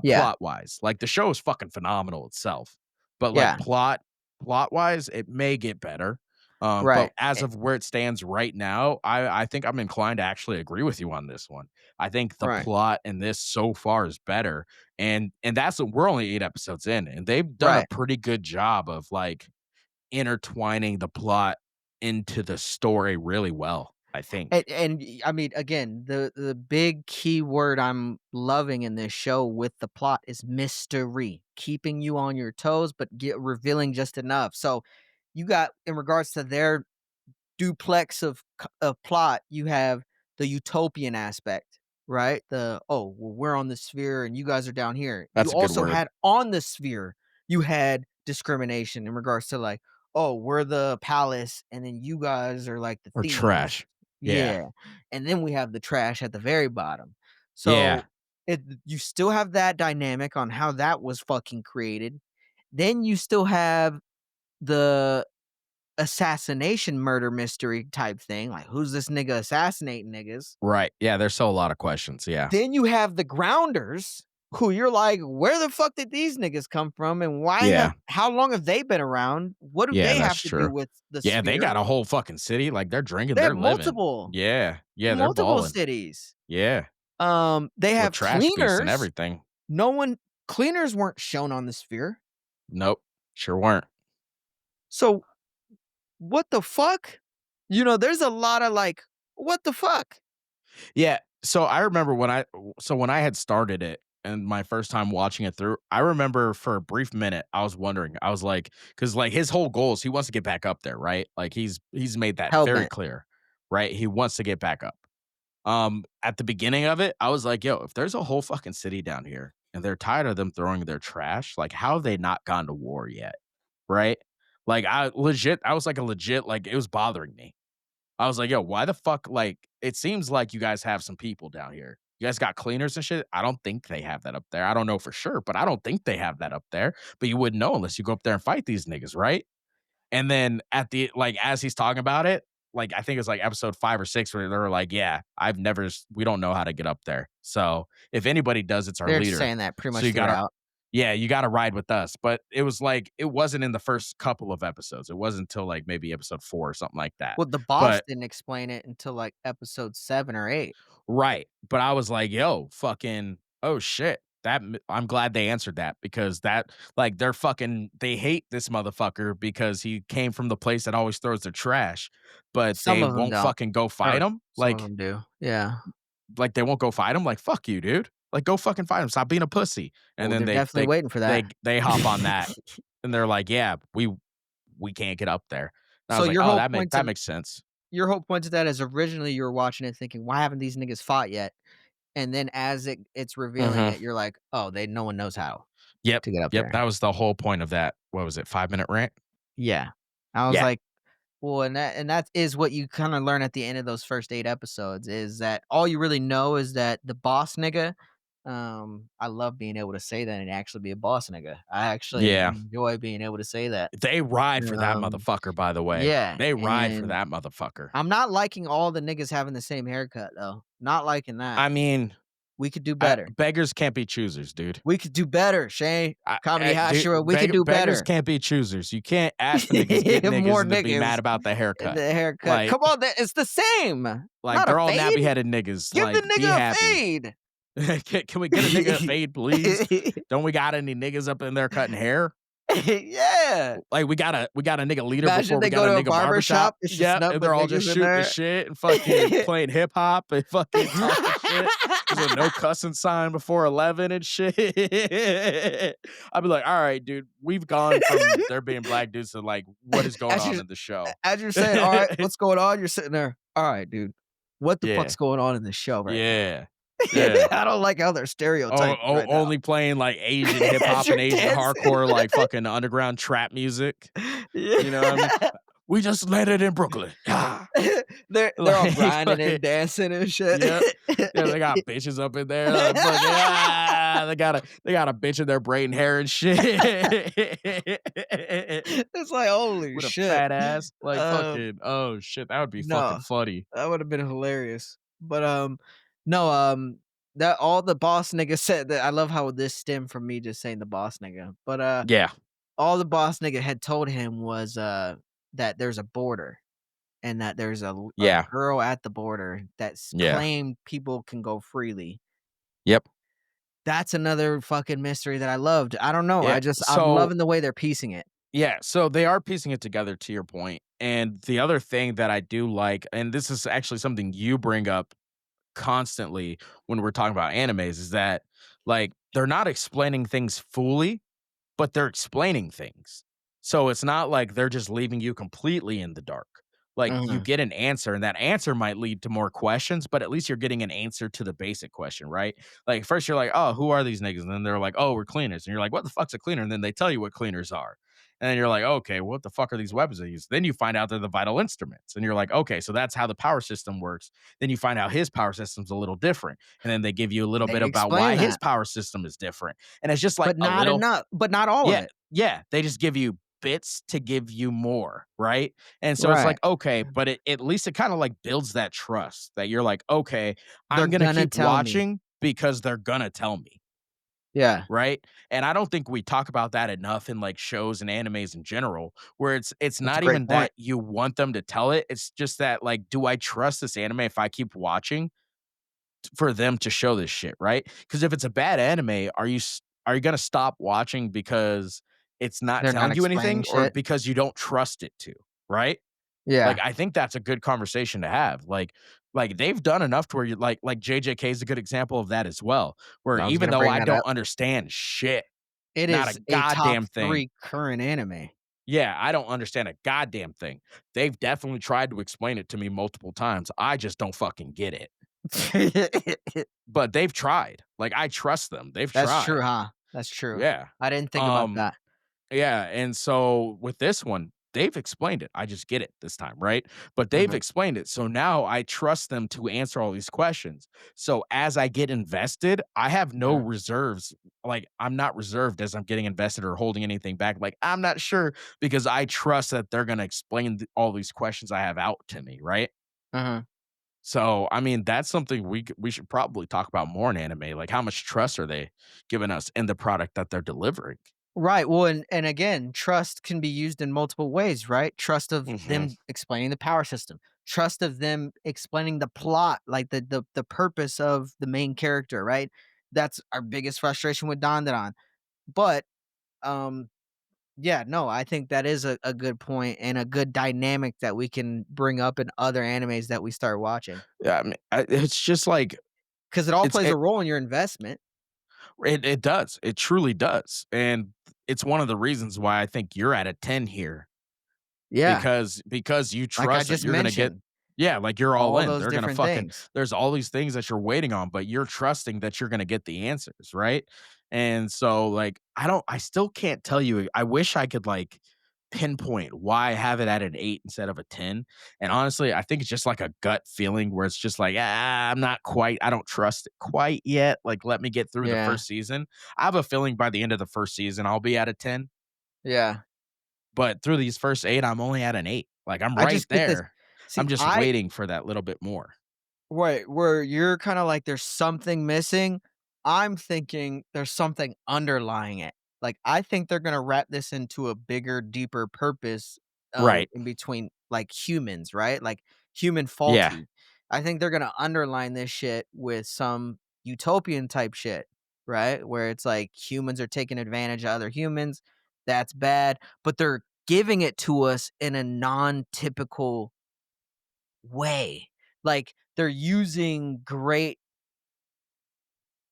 yeah. plot-wise. Like, the show is fucking phenomenal itself, but, like, Yeah. plot-wise, it may get better. But Right. as of where it stands right now, I think I'm inclined to actually agree with you on this one. I think the Right. plot in this so far is better, and that's we're only 8 episodes in, and they've done a Right. pretty good job of, like, intertwining the plot into the story really well, I think. I mean, again, the big key word I'm loving in this show with the plot is mystery, keeping you on your toes, but get revealing just enough. So, you got in regards to their duplex of plot, you have the utopian aspect, right? "Oh, well, we're on the sphere and you guys are down here." You That's a good also word. had on the sphere, you had discrimination in regards to, like, "Oh, we're the palace, and then you guys are, like, the Or thieves." trash. Yeah. Yeah, and then we have the trash at the very bottom. Yeah. So, you still have that dynamic on how that was fucking created. Then you still have the assassination murder mystery type thing, like, who's this nigga assassinating niggas? Right. Yeah, there's still a lot of questions, yeah. Then you have the grounders who you're like, "Where the fuck did these niggas come from, and why have Yeah. how long have they been around? What do Yeah, they that's have to do true. with the Yeah, they sphere?" got a whole fucking city, like, they're drinking, They have they're living. multiple Yeah. Yeah, they're multiple balling. cities. Yeah. They With have trash beasts and cleaners. everything. No one Cleaners weren't shown on the sphere. Nope. Sure weren't. So, what the fuck? There's a lot of, like, "What the fuck?" Yeah. So I remember when I had started it and my first time watching it through, I remember for a brief minute, I was wondering, I was like, because like his whole goal is he wants to get back up there, right? Like he's made that very Hellbent. clear, right? He wants to get back up. At the beginning of it, I was like, yo, if there's a whole fucking city down here and they're tired of them throwing their trash, like how have they not gone to war yet? Right? Like I was like a legit, like it was bothering me. I was like, "Yo, why the fuck?" Like, it seems like you guys have some people down here. You guys got cleaners and shit. I don't think they have that up there. I don't know for sure, but I don't think they have that up there. But you wouldn't know unless you go up there and fight these niggas, right? And then at the like, as he's talking about it, like I think it's like episode 5 or 6 where they were like, "Yeah, we don't know how to get up there. So if anybody does, it's our They're just leader. saying that pretty So much you gotta throughout. yeah, you gotta ride with us." But it was like it wasn't in the first couple of episodes. It wasn't until like maybe episode 4 or something like that. Well, the boss But didn't explain it until, like, episode 7 or 8. right, but I was like, "Yo, fucking oh shit." I'm glad they answered that because that like they hate this motherfucker because he came from the place that always throws their trash, but Some they of them won't don't, fucking go fight or him. some of them do. Yeah. Like they won't go fight him. Like fuck you, dude. Like go fucking fight him. Stop being a pussy. And Well, then they're definitely waiting for that. they hop on that and they're like, yeah, we can't get up there. And I So was like, oh, that makes sense. your whole point to that is originally you were watching it thinking, "Why haven't these niggas fought yet?" And then as it's revealing Hmm. it, you're like, "Oh, no one knows how Yep. to get up Yep. there." That was the whole point of that. What was it? 5 minute rant? Yeah. I was Yeah. like, well, and that is what you kinda learn at the end of those first 8 episodes is that all you really know is that the boss nigga, I love being able to say that and actually be a boss nigga. I actually Yeah. enjoy being able to say that. They ride for that Um, motherfucker, by the way. yeah, They ride for and that motherfucker. I'm not liking all the niggas having the same haircut, though. Not liking that. I mean, We could do better. beggars can't be choosers, dude. We could do better, Shay. Comedy Hashira, we could do Beggars better. can't be choosers. You can't ask for niggas, get niggas, More and to be niggas. mad about the haircut. The haircut. Like, Come on, it's the same. Not a they're all nappy fade. headed niggas. Give the Like, be nigga a happy. fade. Can we get a nigga a fade, please? Don't we got any niggas up in there cutting hair? Yeah. Like we got a nigga leader Imagine before we they got go a to a nigga barber barbershop. shop, it's just Yep, and nothing but they're all just niggas in shooting the there. shit and fucking playing hip hop and fucking talking shit. There's a no cussing sign before 11 and shit. I'd be like, all right, dude, we've gone from there being black dudes to like what is going As on you in the show. as you're saying, "All right, what's going on?" You're sitting there, "All right, dude, what the Yeah, fuck's going on in this show right now?" yeah, yeah. I don't like how they're stereotyping right now. Only playing like Asian hip As hop you're and Asian dancing. hardcore, like fucking underground trap music. You know what I mean? Yeah. We just landed in Brooklyn. Ah. They're all Like grinding fucking and dancing and shit. yep. Yeah, they got bitches up in there. Like, fucking, they got a bitch in there braiding hair and shit. It's like, holy With a shit. fat ass. Like Um, fucking oh shit. That would be fucking no, funny. that would have been hilarious. But, no, that all the boss nigga said that I love how this stemmed from me just saying the boss nigga. But, Yeah. all the boss nigga had told him was, that there's a border and that there's a Yeah. girl at the border that's Yeah. claimed people can go freely. Yep. That's another fucking mystery that I loved. I don't know, Yeah. I'm So loving the way they're piecing it. yeah, so they are piecing it together to your point. And the other thing that I do like, and this is actually something you bring up constantly when we're talking about animes, is that like they're not explaining things fully, but they're explaining things. So it's not like they're just leaving you completely in the dark. Like you Mhm. get an answer, and that answer might lead to more questions, but at least you're getting an answer to the basic question, right? Like first you're like, oh, who are these niggas? And then they're like, oh, we're cleaners. And you're like, what the fuck's a cleaner? And then they tell you what cleaners are. And then you're like, okay, what the fuck are these weapons they use? Then you find out they're the vital instruments. And you're like, okay, so that's how the power system works. Then you find out his power system's a little different. And then they give you a little They bit about why explain his that, power system is different. And it's just like but a not little, enough, but not all of yeah, it. yeah, they just give you bits to give you more, right? And so it's Right. like, okay, but at least it kinda, like, builds that trust that you're like, "Okay, They're I'm gonna gonna keep tell me. watching because they're gonna tell me," Yeah, right? And I don't think we talk about that enough in, like, shows and animes in general, where it's that's a not great even point. that you want them to tell it, it's just that, like, do I trust this anime if I keep watching for them to show this shit, right? Because if it's a bad anime, are you gonna stop watching because it's not They're not telling you explaining anything, or shit. because you don't trust it to, right? Like, Yeah. I think that's a good conversation to have. Like they've done enough to where you like JJK is a good example of that as well. Where I was even gonna though bring I that don't up. understand shit, It not a is a top goddamn thing. 3 current anime. Yeah, I don't understand a goddamn thing. They've definitely tried to explain it to me multiple times. I just don't fucking get it. But they've tried. Like, I trust them. They've That's true, tried. huh? That's true. Yeah. I didn't think about Um, that. yeah, and so with this one, they've explained it. I just get it this time, right? But they've Mhm, explained it. So now I trust them to answer all these questions. So as I get invested, I have no mhm. reserves. Like, I'm not reserved as I'm getting invested or holding anything back. Like, I'm not sure because I trust that they're going to explain all these questions I have out to me, right? Uh-huh. So, I mean, that's something we should probably talk about more in anime. Like, how much trust are they giving us in the product that they're delivering? Right, well, and again, trust can be used in multiple ways, right? Trust of Hmm. them explaining the power system, trust of them explaining the plot, like the purpose of the main character, right? That's our biggest frustration with Dandadan. But, um, yeah, no, I think that is a good point and a good dynamic that we can bring up in other animes that we start watching, Yeah, I mean, it's just like because it all it's plays a it, role in your investment. it does. It truly does, and it's one of the reasons why I think you're at a 10 here. Yeah, Because you like I trust that just you're gonna get, mentioned, yeah, like, you're all all in. those They're gonna different fucking things. there's all these things that you're waiting on, but you're trusting that you're gonna get the answers, right? And so, like, I still can't tell you. I wish I could, like, pinpoint why I have it at an 8 instead of a 10, and honestly, I think it's just like a gut feeling where it's just like, I don't trust it quite yet, like, let me get through the Yeah, first season. I have a feeling by the end of the first season, I'll be at a 10. yeah. But through these first 8, I'm only at an 8. Like, I'm I right just get this. there. See, I'm just I waiting for that little bit more. right, where you're kinda like, "There's something missing," I'm thinking there's something underlying it. Like, I think they're gonna wrap this into a bigger, deeper purpose, Right. in between, like, humans, right? Like, human Yeah. faulty. I think they're gonna underline this shit with some utopian type shit, right? Where it's like humans are taking advantage of other humans, that's bad, but they're giving it to us in a non-typical way. Like, they're using great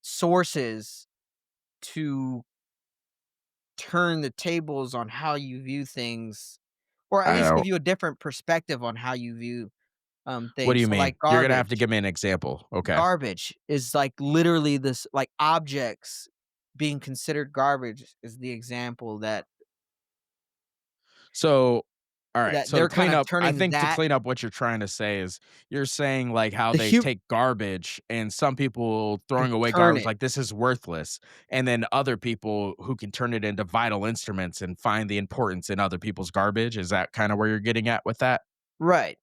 sources to turn the tables on how you view things, or at I least give don't you a different perspective on how you view, what do things. you So, like, mean? You're gonna have to give me an example. Okay. garbage is, like, literally this like, objects being considered garbage is the example So, alright, that so to they're clean kinda up I turning think to that clean up what you're trying to say is, you're saying, like, how the they hu take garbage and some people and throwing away turn garbage, it. like, "This is worthless," and then other people who can turn it into vital instruments and find the importance in other people's garbage. Is that kinda where you're getting at with that? Right.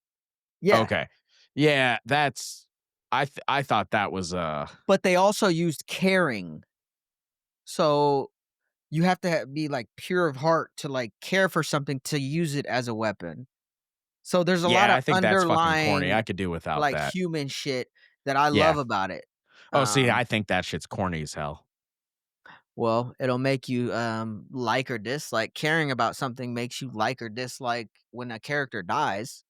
Yeah. Okay. Yeah, that's I thought that was, But they also used caring. So You have to be, like, pure of heart to, like, care for something to use it as a weapon. So there's a lot Yeah, of I think that's fucking corny. I underlying, could do without like, that. human shit that I love Yeah. about it. Oh, see, Um, I think that shit's corny as hell. well, it'll make you, like or dislike. Caring about something makes you like or dislike when a character dies.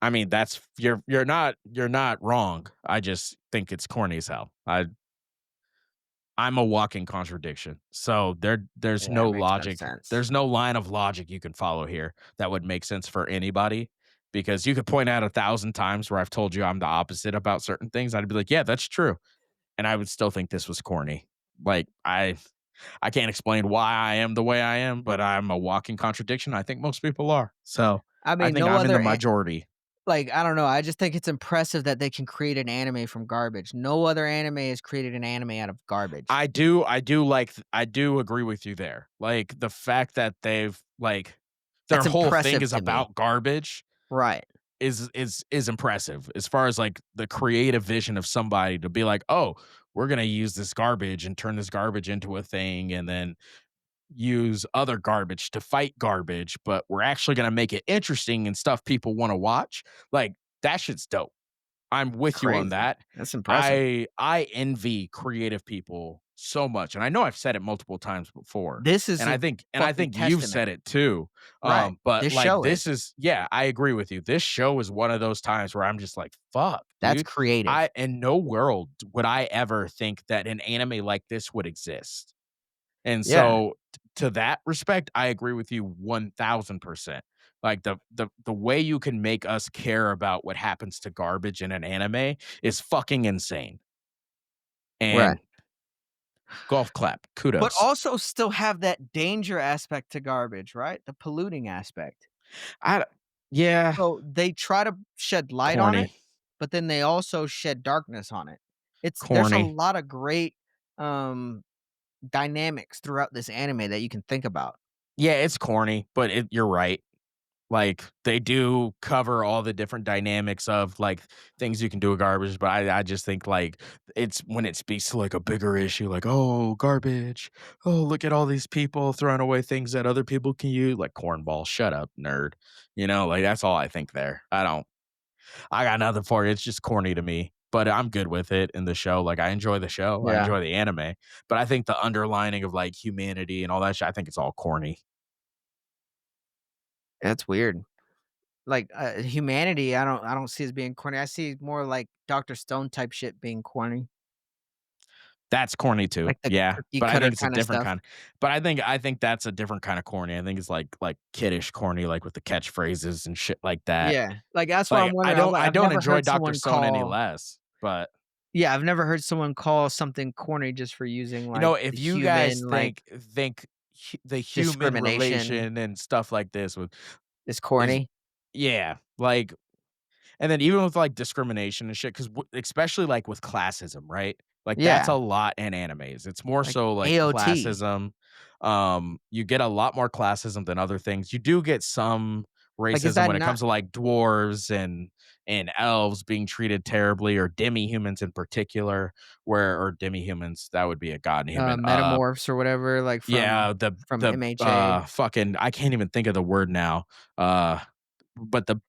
I mean, that's you're not wrong. I just think it's corny as hell. I'm a walking contradiction. So there's Yeah, it no makes no logic. sense. There's no line of logic you can follow here that would make sense for anybody. Because you could point out 1,000 times where I've told you I'm the opposite about certain things. I'd be like, yeah, that's true. And I would still think this was corny. Like I can't explain why I am the way I am, but I'm a walking contradiction. I think most people are. So I I mean, think no I'm in the other majority. like, I don't know, I just think it's impressive that they can create an anime from garbage. No other anime has created an anime out of garbage. I do agree with you there. Like the fact that they've like their That's whole thing impressive is to me. about garbage Right. is impressive as far as like the creative vision of somebody to be like, "Oh, we're going to use this garbage and turn this garbage into a thing and then use other garbage to fight garbage, but we're actually going to make it interesting and stuff people want to watch." Like that shit's dope. I'm It's with you on crazy. that. That's impressive. I envy creative people so much, and I know I've said it multiple times before, This is and I a think fucking you've testament. said it too. Right. But This like show this is. is yeah, I agree with you. This show is one of those times where I'm just like, fuck, That's dude. creative. I in no world would I ever think that an anime like this would exist. And Yeah. so to that respect, I agree with you 1000%. Like the way you can make us care about what happens to garbage in an anime is fucking insane. Right. And golf clap, But kudos. also still have that danger aspect to garbage, right? The polluting aspect. I d Yeah, So they try to shed light on it, corny, but then they also shed darkness on it. There's a corny. lot of great um dynamics throughout this anime that you can think about. Yeah, it's corny, but you're right. Like, they do cover all the different dynamics of, like, things you can do with garbage, but I just think, like, it's when it speaks to, like, a bigger issue, like, "Oh, garbage. Oh, look at all these people throwing away things that other people can use." Like, "Cornball, shut up, nerd." You know, like, that's all I think there. I got nothing for you, it's just corny to me, but I'm good with it in the show, like, I enjoy the show, I Yeah. enjoy the anime, but I think the underlining of, like, humanity and all that shit, I think it's all corny. That's weird. Like, humanity, I don't see as being corny. I see more like Dr. Stone type shit being corny, That's corny too, like the yeah, cookie but I cutter think it's a kinda different stuff. kind but I think that's a different kinda corny. I think it's like kiddish corny, like with the catchphrases and shit like that. Yeah, like, that's why I'm Like, wondering. I I've don't never enjoy heard Dr. someone Stone any call less, but, yeah, I've never heard someone call something corny just for using, you know, like, the if you guys human, like, think the human discrimination relation and stuff like this with is is corny. yeah, like and then even with, like, discrimination and shit, 'cause especially, like, with classism, right? Like, that's Yeah, a lot in animes. It's more like so, like, AOT. classism. You get a lot more classism than other things. You do get some Like, is racism that when it not comes to, like, dwarves and elves being treated terribly or demi-humans in particular, where or demi-humans, that would be a god human. Metamorphs or whatever, like, Yeah, from MHA? fucking I can't even think of the word now. Uh but the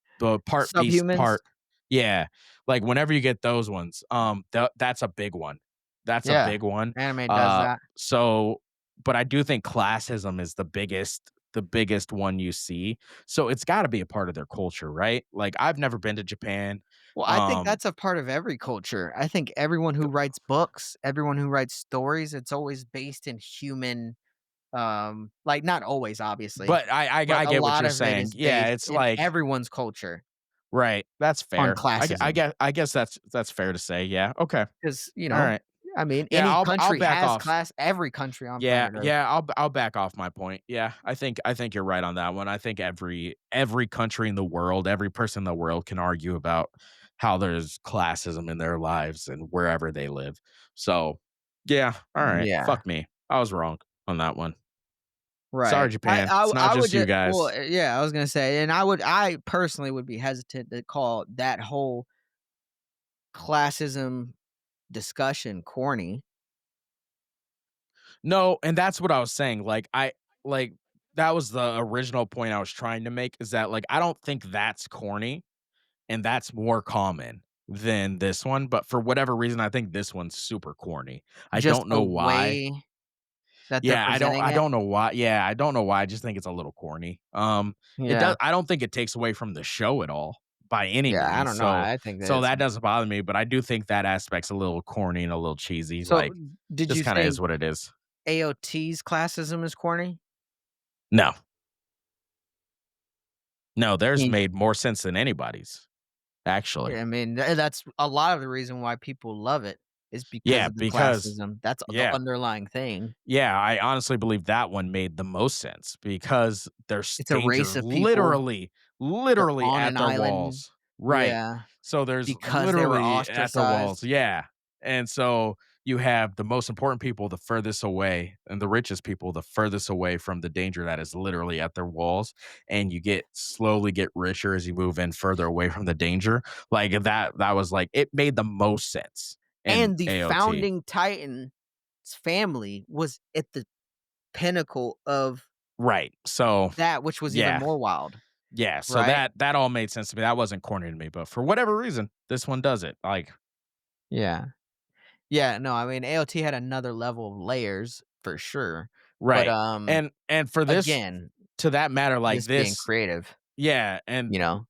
part beast Subhumans? part yeah, like, whenever you get those ones, that's a big one. That's a Yeah, big one. anime does that. So but I do think classism is the biggest one you see, so it's gotta be a part of their culture, right? Like, I've never been to Japan, Well, I think um, that's a part of every culture. I think everyone who writes books, everyone who writes stories, it's always based in human, like, not always, obviously, but I but I a get what lot you're of it saying. is Yeah, based it's in like everyone's culture right, that's on fair. classism. I guess that's fair to say, yeah, okay, 'Cause, alright. I mean, Yeah, any I'll country back has off. class, every country on Yeah, planet Earth. yeah, I'll back off my point. Yeah, I think you're right on that one. I think every country in the world, every person in the world can argue about how there's classism in their lives and wherever they live. So, yeah, all right. Yeah, Fuck me. I was wrong on that one. Sorry, right. Japan. It's not I would just you just well, guys. yeah, I was gonna say, and I personally would be hesitant to call that whole classism discussion corny. No, and that's what I was saying, like, that was the original point I was trying to make is that, like, I don't think that's corny, and that's more common than this one, but for whatever reason, I think this one's super corny. I Just don't the know why. way that they're Yeah, presenting I it? don't know why. Yeah, I don't know why, I just think it's a little corny. It does Yeah. I don't think it takes away from the show at all by any Yeah, I means, don't know, I think that so it's that doesn't bother me, but I do think that aspect's a little corny and a little cheesy, so, like, did just you kinda is think what it is. AOT's classism is corny? No. No, theirs Ye made more sense than anybody's, actually. Yeah, I mean, that's a lot of the reason why people love it is because Yeah, of the because classism. That's the yeah. underlying thing. Yeah, I honestly believe that one made the most sense because there's It's a race danger of people, they're literally on at an their island. walls. Right. Yeah, So there's because they were literally at their walls. ostracized. Yeah. And so you have the most important people the furthest away and the richest people the furthest away from the danger that is literally at their walls. And you get slowly get richer as you move in further away from the danger. Like that was like it made the most sense in And the AOT. founding Titan's family was at the pinnacle of Right. So that, which was even yeah. more wild, Yeah, so right? that all made sense to me. That wasn't corny to me, but for whatever reason, this one does it. Like, Yeah. Yeah, no, I mean, AOT had another level of layers for sure, but, right. And for this again, to that matter, like this being this, creative, yeah, and you know?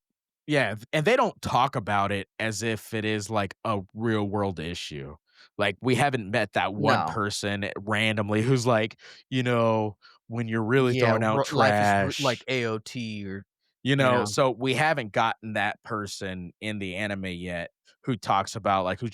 yeah, and they don't talk about it as if it is like a real world issue. Like we haven't met that one No. person randomly who's like, when you're really Yeah, throwing out life is like trash. AOT or, you know? So we haven't gotten that person in the anime yet who talks about like who's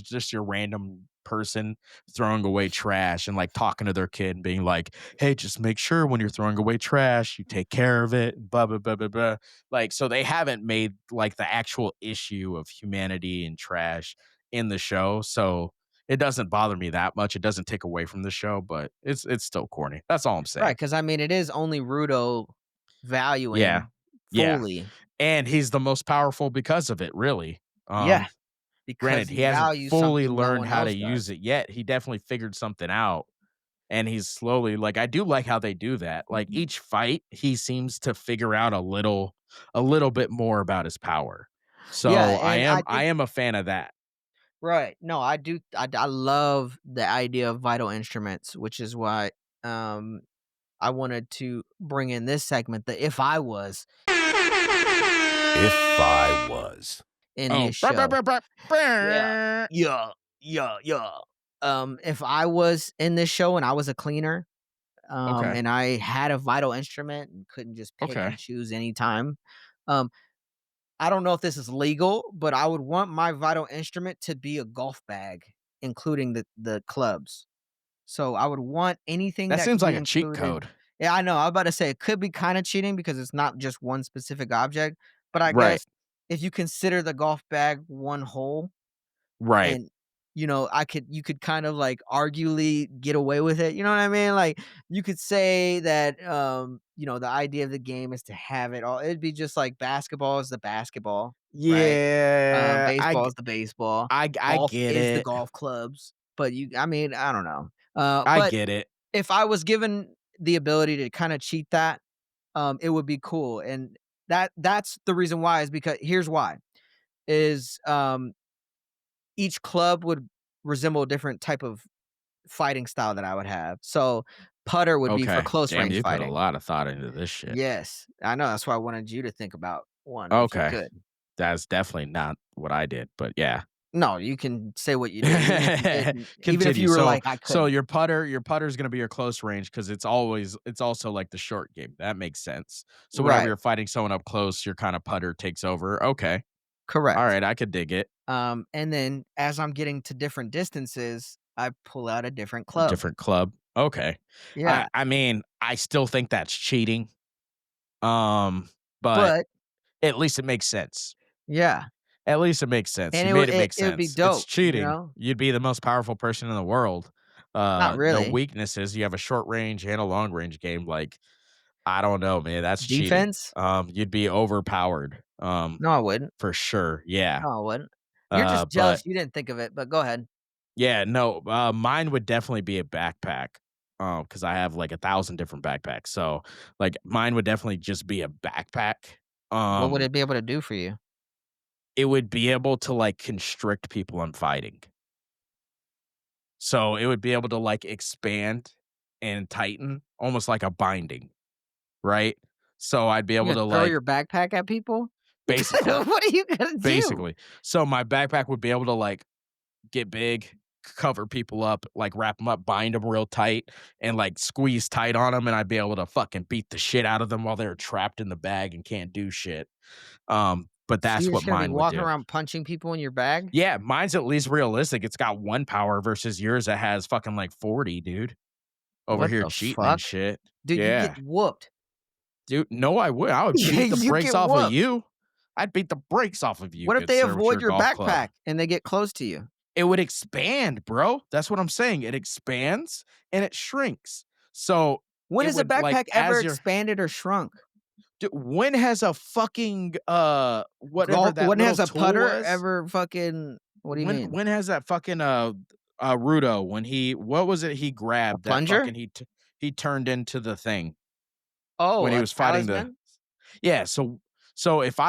just your random person throwing away trash and like talking to their kid and being like, "Hey, just make sure when you're throwing away trash, you take care of it." Blah blah blah blah blah. Like, so they haven't made like the actual issue of humanity and trash in the show. So it doesn't bother me that much. It doesn't take away from the show, but it's still corny. That's all I'm Right, saying. because I mean, it is only Rudo Yeah. valuing Yeah. fully. And he's the most powerful because of it, really. Yeah, Um, because Granted, he he hasn't values fully something no learned one how to else use does. it yet. He definitely figured something out, and he's slowly like, I do like how they do that. Like, each fight, he seems to figure out a little bit more about his power. Yeah, So, and I I think am a fan of that. right, no, I love the idea of vital instruments, which is why, um, I wanted to bring in this segment, the "if I was" If I was. in Oh, this show. Yeah. Yeah. Yeah, yeah. If I was in this show and I was a cleaner, Okay, and I had a vital instrument and couldn't just pick okay. and choose any time, um, I don't know if this is legal, but I would want my vital instrument to be a golf bag, including the clubs. So I would want anything That that seems could like be a cheat included. code. Yeah, I know. I was about to say it could be kinda cheating because it's not just one specific object, but I Right, guess if you consider the golf bag one whole right. and, you could kind of, like, arguably get away with it, you know what I mean? Like, you could say that, the idea of the game is to have it all it'd be just like basketball is the basketball, right? Yeah, Baseball is the baseball, I golf get is the it. golf clubs, but I mean, I don't know. I But get it. if I was given the ability to kinda cheat that, it would be cool, and that's the reason why is because here's why, is, each club would resemble a different type of fighting style that I would have. So, putter would be for Okay. close Damn, range you put a fighting. lot of thought into this shit. Yes, I know, that's why I wanted you to think about one if you Okay. could. That's definitely not what I did, but yeah. No, you can say what you did, even if you didn't even if Continue. you were So like, "I so couldn't." your putter's gonna be your close range because it's also like the short game. That makes sense. So whenever Right, you're fighting someone up close, your kind of putter takes over. Okay. All correct. right, I could dig it. And then as I'm getting to different distances, I pull out a different A club. different club. Okay. Yeah, I mean, I still think that's cheating. Um, but but at least it makes sense. yeah, At least it makes sense. and You it made would it it make it would be sense. It's dope, you cheating. know? You'd be the most powerful person in the world. Not No really. weaknesses. You have a short range and a long range game. Like, I don't know, man. That's cheating. Defense? You'd be overpowered. No, I wouldn't. For sure. Yeah. No, I wouldn't. You're just But jealous you didn't think of it, but go ahead. yeah, no, mine would definitely be a backpack. Because I have like 1,000 different backpacks. So like mine would definitely just be a backpack. What would Um, it be able to do for you? it would be able to like constrict people I'm fighting. So it would be able to like expand and tighten almost like a binding, right? So I'd be You able gonna to throw like your backpack at people? basically, What are you gonna do? basically. So my backpack would be able to like get big, cover people up, like wrap them up, bind them real tight, and like squeeze tight on them, and I'd be able to fucking beat the shit out of them while they're trapped in the bag and can't do shit. But So that's you're what just gonna be mine would walking do. around punching people in your bag? Yeah, mine's at least realistic. It's got 1 power versus yours that has fucking like 40, dude. Over What here the cheating and fuck? shit. Dude, you get Yeah. whooped. Dude, no, I would. I would Yeah, beat the you brakes get off of whooped. you. I'd beat the brakes off of you, What if good they sir, with avoid your your golf club. backpack and they get close to you? It would expand, bro. That's what I'm saying. It expands and it shrinks. So When it has a would like backpack ever as your expanded or shrunk? when has a fucking whatever Golf that when little has a tool putter was? ever fucking what do you mean? When has that fucking Rudo when he what was it he A grabbed that plunger? fucking he turned into the thing Oh, when he a was fighting the talisman? yeah, so if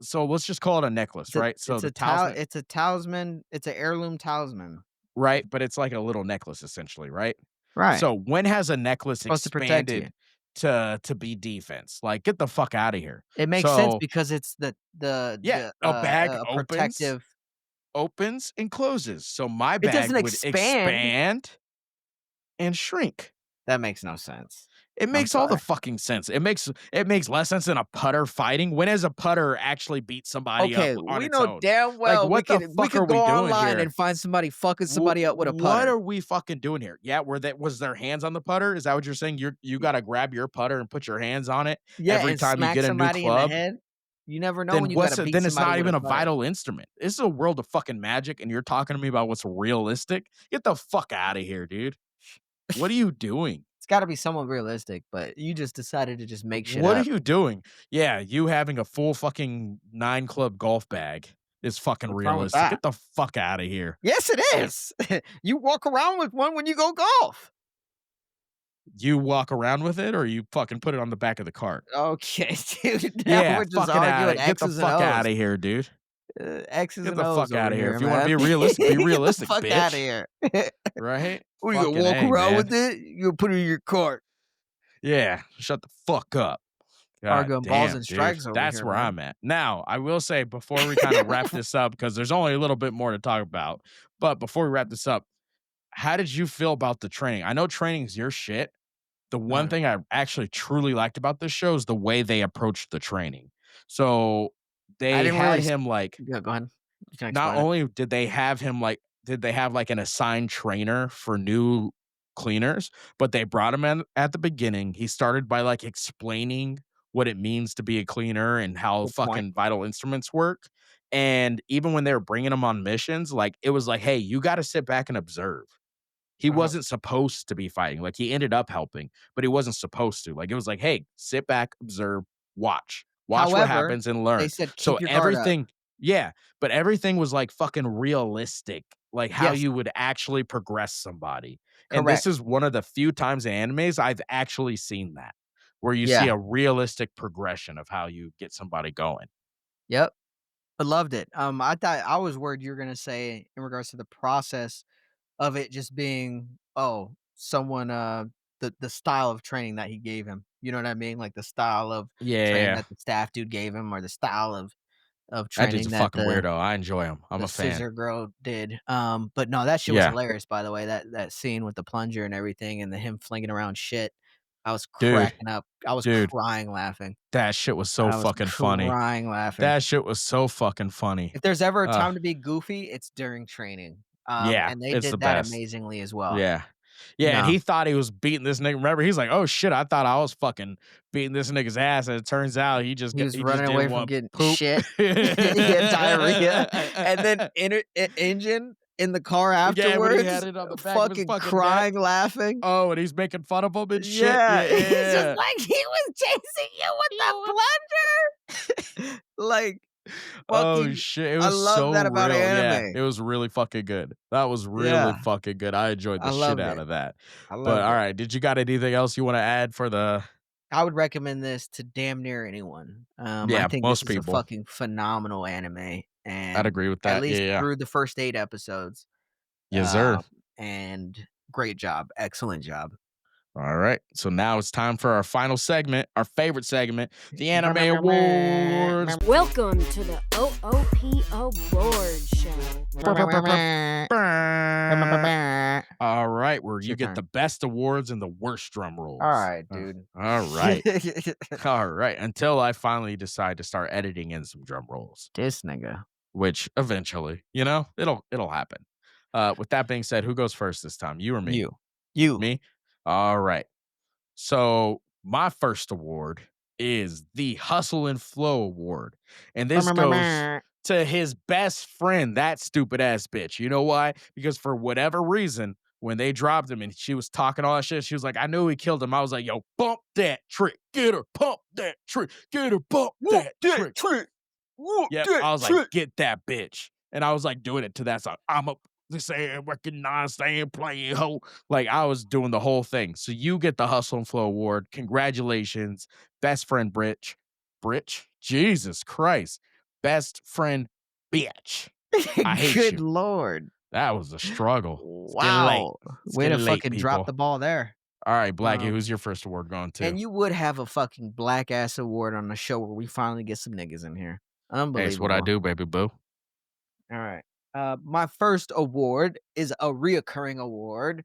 so let's just call it a necklace, right? So the talisman, It's a talisman, it's an heirloom talisman. right? But it's like a little necklace essentially, right? Right. So when has a necklace Supposed to protect you. expanded to be defense? Like get the fuck out of here. It makes sense So because it's yeah, a bag a protective. opens and closes. So my It bag doesn't would expand. expand and shrink. That makes no sense. It I'm makes all the sorry. fucking sense. It makes less sense than a putter fighting. When has a putter actually beat somebody up Okay, on we its know own? damn Like well what the we fuck are could go we doing online here? and find somebody fucking somebody up with a What putter. are we fucking doing here? Yeah, were that was their hands on the putter? Is that what you're saying? You gotta grab your putter and put your hands on it Yeah, every and time you smack get a new somebody in the club? head. You never know when Then you gotta beat then it's somebody not with a even a putter. vital instrument. This is a world of fucking magic, and you're talking to me about what's realistic? Get the fuck out of here, dude. What are you doing? It's gotta be somewhat realistic, but you just decided to just make shit What are up. you doing? Yeah, you having a full fucking 9 club golf bag is fucking What's wrong with realistic. that? Get the fuck out of here. Yes, it is. You walk around with one when you go golf. You walk around with it or you fucking put it on the back of the cart? Okay, dude, now Yeah, we're just fucking out arguing of get the X's and fuck O's. out of here, dude. X's Get and the O's fuck over out of here. here, If you wanna man. be realistic, be Get the realistic, fuck outta bitch. here. Right? What, you gonna Fucking walk A, around with man. it? You gonna put it in your cart. Yeah, shut the fuck up. God Arguing balls damn, and dude. strikes over That's here, where man. I'm at. Now, I will say before we kinda wrap this up, because there's only a little bit more to talk about, but before we wrap this up, how did you feel about the training? I know training's your shit. The one Uh, thing I actually truly liked about this show is the way they approached the training. So, I they didn't really had s him, like Yeah, go ahead. You can not explain it. only did they have him, like did they have, like, an assigned trainer for new cleaners, but they brought him in at the beginning. He started by, like, explaining what it means to be a cleaner and how Good point. fucking vital instruments work, and even when they were bringing him on missions, like, it was like, "Hey, you gotta sit back and observe." He Uh-huh. wasn't supposed to be fighting, like, he ended up helping, but he wasn't supposed to, like, it was like, "Hey, sit back, observe, watch. Watch what However, happens and they learn." said So keep your guard up. everything yeah, but everything was, like, fucking realistic, like, how Yes, you would actually progress somebody, and this correct. is one of the few times in animes I've actually seen that, where you see Yeah. a realistic progression of how you get somebody going. Yep. I loved it. I thought I was worried you were gonna say in regards to the process of it just being, oh, someone, the style of training that he gave him. You know what I mean? Like the style of training Yeah, that the staff dude gave him, or the style of that dude's a training that fucking weirdo, I enjoy him, I'm the a fan. scissor girl did. But no, that shit was Yeah, hilarious, by the way. That scene with the plunger and everything, and the him flinging around shit. I was dude, cracking up. I was dude. crying laughing. That shit was so I was fucking funny. crying laughing. That shit was so fucking funny. If there's ever a Uh, time to be goofy, it's during training. yeah, And they it's the did that best. amazingly as well. Yeah. Yeah, and No, he thought he was beating this nigga. Remember, he's like, "Oh shit, I thought I was fucking beating this nigga's ass," and it turns out he was he just running didn't away from want getting poop. shit. He had diarrhea, and then Engine in the car Yeah, when he had afterwards, it on the back of his fucking fucking neck. crying, laughing. Oh, and he's making fun of him and shit. Yeah, Yeah, yeah, he's just yeah. like, "He was chasing you with You the know plunger!" Like, Oh Fucking shit, it I was love so that about real. Yeah, anime. it was really fucking good. That was really Yeah, fucking good. I enjoyed I the shit loved out it. of that. I But loved all it. right, did you got anything else you want to add for the I would recommend this to damn near anyone. I Yeah, think this most is a people. fucking phenomenal anime, I'd and agree with at that. Yeah, least yeah. through the first 8 episodes, Yes, sir. and great job, excellent job. All right. So now it's time for our final segment, our favorite segment, the Anime Awards. Welcome to the OOP Award Show. All right, where It's you your get the turn. best awards and the worst drum rolls. Alright, dude. All right. All right. Until I finally decide to start editing in some drum rolls, This nigga. which eventually, it'll happen. With that being said, who goes first this time? You or me? You. You. Me? All right. So my first award is the Hustle and Flow Award. And this goes to his best friend, that stupid ass bitch. You know why? Because for whatever reason, when they dropped him and she was talking all that shit, she was like, I knew he killed him. I was like, yo, bump that trick. Get her, pump that trick. Get her, bump that trick. Whoop Yep. that I was like, trick. get that bitch. And I was like doing it to that song. I'm a saying recognize staying playing ho. Like I was doing the whole thing. So you get the Hustle and Flow Award. Congratulations. Best friend Britch. Britch? Jesus Christ. Best friend bitch. I hate Good you. lord. That was a struggle. It's getting late. Wow. It's Way to getting late, fucking drop people. the ball there. All right, Blackie, Um, who's your first award going to? and you would have a fucking black ass award on the show where we finally get some niggas in here. Hey, it's what I Unbelievable. do, baby boo. All right. My first award is a reoccurring award.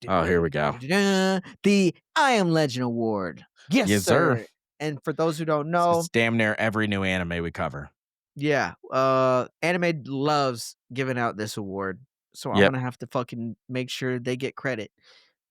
Oh, here we go. The I Am Legend Award. Yes, Yes, sir. sir. And for those who don't It's know, damn near every new anime we cover. yeah, anime loves giving out this award. So I'm Yep. gonna have to fucking make sure they get credit.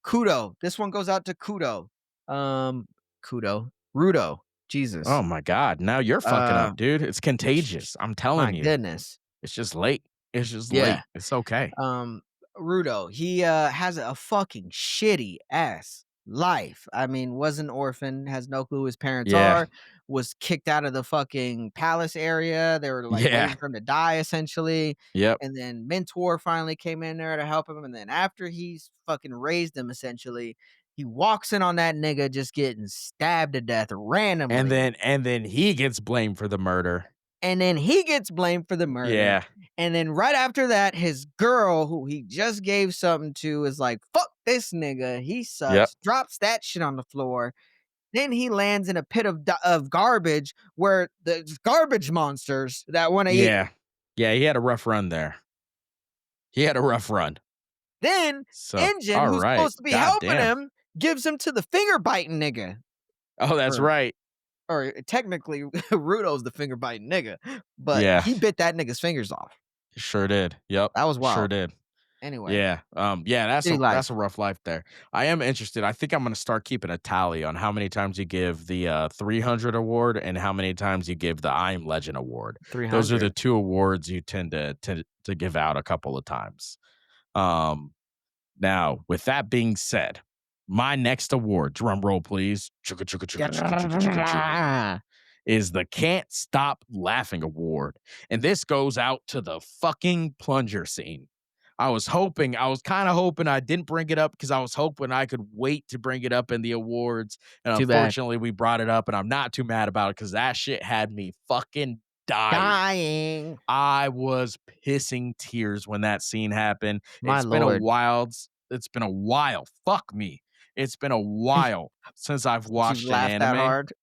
Kudo. This one goes out to Kudo. Um, Kudo. Rudo. Jesus. Oh my god, now you're fucking Uh, up, dude. It's contagious. I'm telling my you. goodness. It's just late. It's just Yeah. late. It's okay. Um, Rudo, he has a fucking shitty ass life. I mean, was an orphan, has no clue who his parents Yeah. are, was kicked out of the fucking palace area. They were like Yeah. waiting for him to die essentially. Yep. And then Mentor finally came in there to help him. And then after he's fucking raised him essentially, he walks in on that nigga just getting stabbed to death And randomly. then he gets blamed for the murder. And then he gets blamed for the murder. Yeah. And then right after that, his girl, who he just gave something to, is like, fuck this nigga. He Yep. sucks. Drops that shit on the floor. Then he lands in a pit of garbage where the garbage monsters that want to eat. Yeah. Yeah, he had a rough run there. He had a rough run. Then So, Engine, all who's right. supposed to be God helping damn. him, gives him to the finger biting nigga. Oh, that's Or, right. or technically, Rudo's the finger biting nigga, but Yeah. he bit that nigga's fingers off. Sure did. Yep. That was Sure wild. did. Anyway, Yeah. Yeah, that's shitty a life. rough life there. I am interested. I think I'm gonna start keeping a tally on how many times you give the 300 award and how many times you give the I Am Legend award. Those are the 300. two awards you tend to give out a couple of times. Um Now, with that being said, my next award, drum roll please, chugga, chugga, chugga, chugga, chugga, chugga, chugga, is the Can't Stop Laughing Award. And this goes out to the fucking plunger scene. I was kind of hoping I didn't bring it up because I was hoping I could wait to bring it up in the awards. And Too bad. unfortunately, we brought it up, and I'm not too mad about it because that shit had me fucking dying. Dying. I was pissing tears when that scene happened. My It's been a lord. while. Fuck me. It's been a while since I've You watched an laughed that anime hard?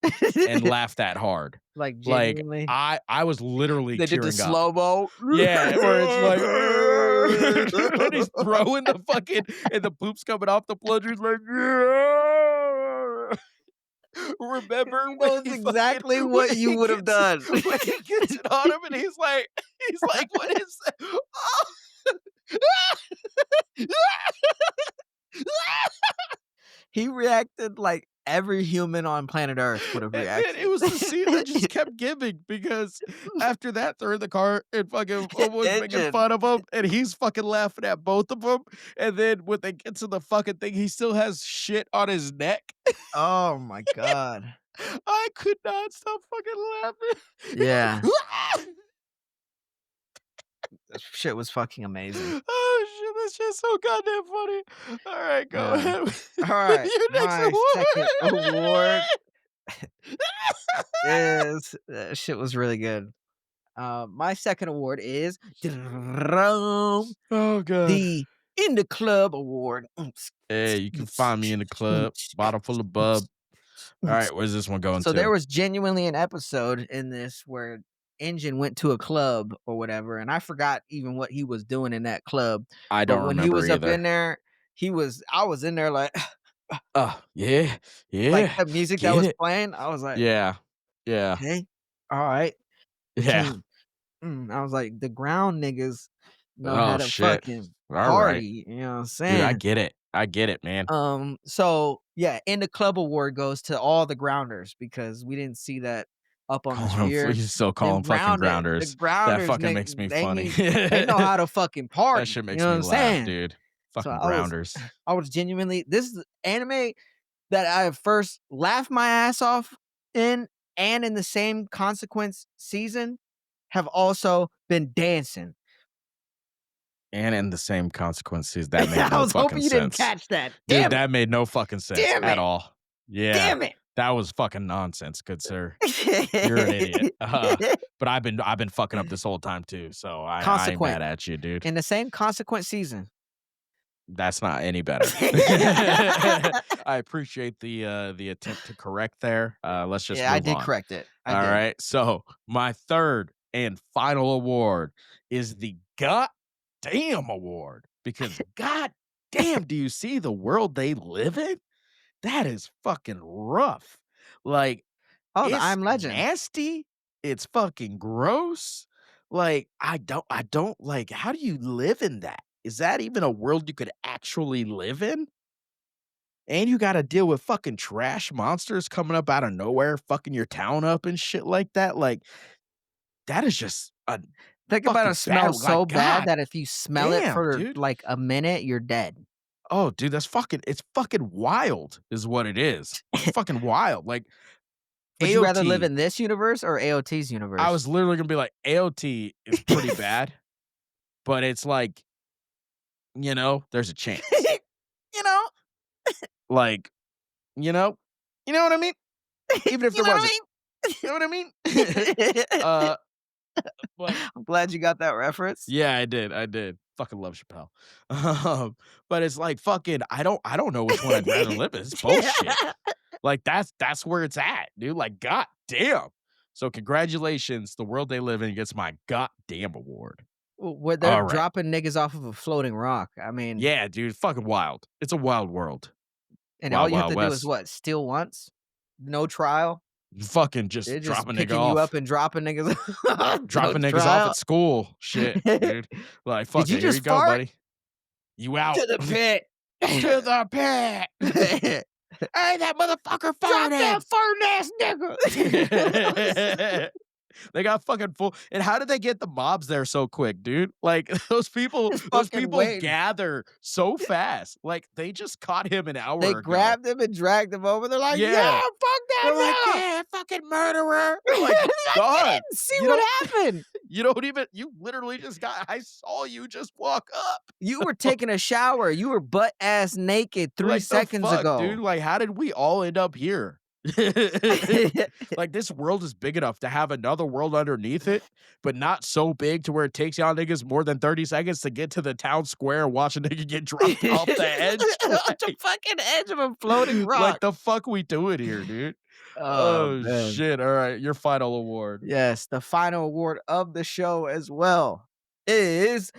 and laughed that hard. Like, Like genuinely? I was literally They did the tearing up. slow-mo? Yeah, where it's like and he's throwing the fucking and the poop's coming off the plunger's like remember He when knows he exactly fucking when what you he would have gets done. when he gets it on him and he's like what is that? He reacted like every human on planet Earth would have And then it reacted. was the scene that just kept giving because after that, they're in the car and fucking almost making Engine. fun of him, and he's fucking laughing at both of them. And then when they get to the fucking thing, he still has shit on his neck. Oh my god. I could not stop fucking laughing. He Yeah. goes, That shit was fucking amazing. oh shit, that's just so goddamn funny. All right, go Yeah. ahead with Alright, your next my second award award. is that shit was really good. My second award is the Oh god. In the Club Award. Hey, you can find me in the club, bottle full of bub. All right, where's this one going So there to? was genuinely an episode in this where Engine went to a club or whatever, and I forgot even what he was doing in that club. I But don't when he remember was up either. in there, I was in there like Oh, yeah, like yeah, the music that get was it. playing, I was like, Yeah, yeah, "Okay, alright." yeah. I was like, the ground niggas know how Oh, to shit. fucking All right. party, you know what I'm Dude, I saying? get it. I get it, man. So yeah, in the club award goes to all the grounders because we didn't see that up on the Call 'em sphere. please still call 'em fucking The grounders. That grounders, fucking makes me they funny. need they know how to fucking That party, shit you makes know what me I'm laugh, saying? dude. So Fucking grounders. I was genuinely this is anime that I first laughed my ass off in and in the same consequence season have also been dancing. And in the same consequences, that made I no was fucking hoping you didn't sense. catch that. Dude, Damn it. that made no fucking sense Damn at it. all. Yeah. Damn it. That was fucking nonsense, good sir. You're an idiot. But I've been fucking up this whole time too, so I ain't Consequent. mad at you, dude. In the same consequent season. That's not any better. I appreciate the attempt to correct there. Let's just Yeah, I move did on. correct it. I All did. right. So my third and final award is the Goddamn Award. Because goddamn, do you see the world they live in? That is fucking rough. Like, Oh, the it's I'm Legend. nasty. It's fucking gross. Like, I don't like, how do you live in that? Is that even a world you could actually live in? And you gotta deal with fucking trash monsters coming up out of nowhere, fucking your town up and shit like that. Like, that is just a Think about it fucking bad, smells so like, bad god that if you smell it damn, for dude. like a minute, you're dead. Oh, dude, it's fucking wild is what it is. It's fucking wild. Like, Would you rather live AOT, in this universe or AOT's I universe? was literally gonna be like, AOT is pretty bad, but it's like, there's a chance. You know? Like, you know? You know what I mean? Even if You there know what wasn't. I You know what I mean? mean? uh, but I'm glad you got that reference. yeah, I did. Fucking love Chappelle. But it's like fucking I don't know which one I'd rather live in. It's bullshit. Like that's where it's at, dude. Like, god damn. So congratulations, the world they live in gets my goddamn award. Where they're All right. dropping niggas off of a floating rock. I mean, Yeah, dude, fucking wild. It's a wild world. and all Wild you have Wild to do is West. what? Steal once? No trial? Fucking just They're just drop a nigga picking you up off. and dropping niggas no Dropping niggas off trial. at school. Shit, dude. Like, Did fuck you it. Here you just go, fart? buddy. You out. To the pit. To the pit. Hey, that motherfucker Drop farted. that farting ass nigga. They got fucking full. And how did they get the mobs there so quick, dude? Like those people, Just those fucking people waiting. gather so fast. Like they just caught him an hour They ago. grabbed him and dragged him over. They're like, Yeah. yeah, fuck They're like, that yeah, fucking murderer. nigga. Like, I dog, didn't see you what don't, happened. you literally just I saw you just walk up. You were taking a shower. You were butt ass naked 3 Like the seconds fuck, ago. dude. Like, how did we all end up here? Like this world is big enough to have another world underneath it, but not so big to where it takes y'all niggas more than 30 seconds to get to the town square and watch a nigga get dropped off the edge. Off the fucking edge of a floating rock. Like the fuck we doing here, dude? Oh, Oh man. shit. All right, your final award. Yes, the final award of the show as well is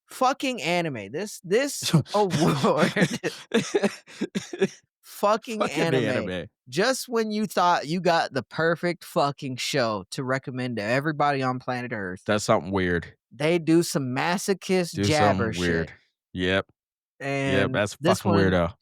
fucking anime. This award fucking anime. Just when you thought you got the perfect fucking show to recommend to everybody on planet Earth, That's something weird. they do some masochist Do jabber something weird. shit. Yep. Yeah, and that's this fucking one weirdo.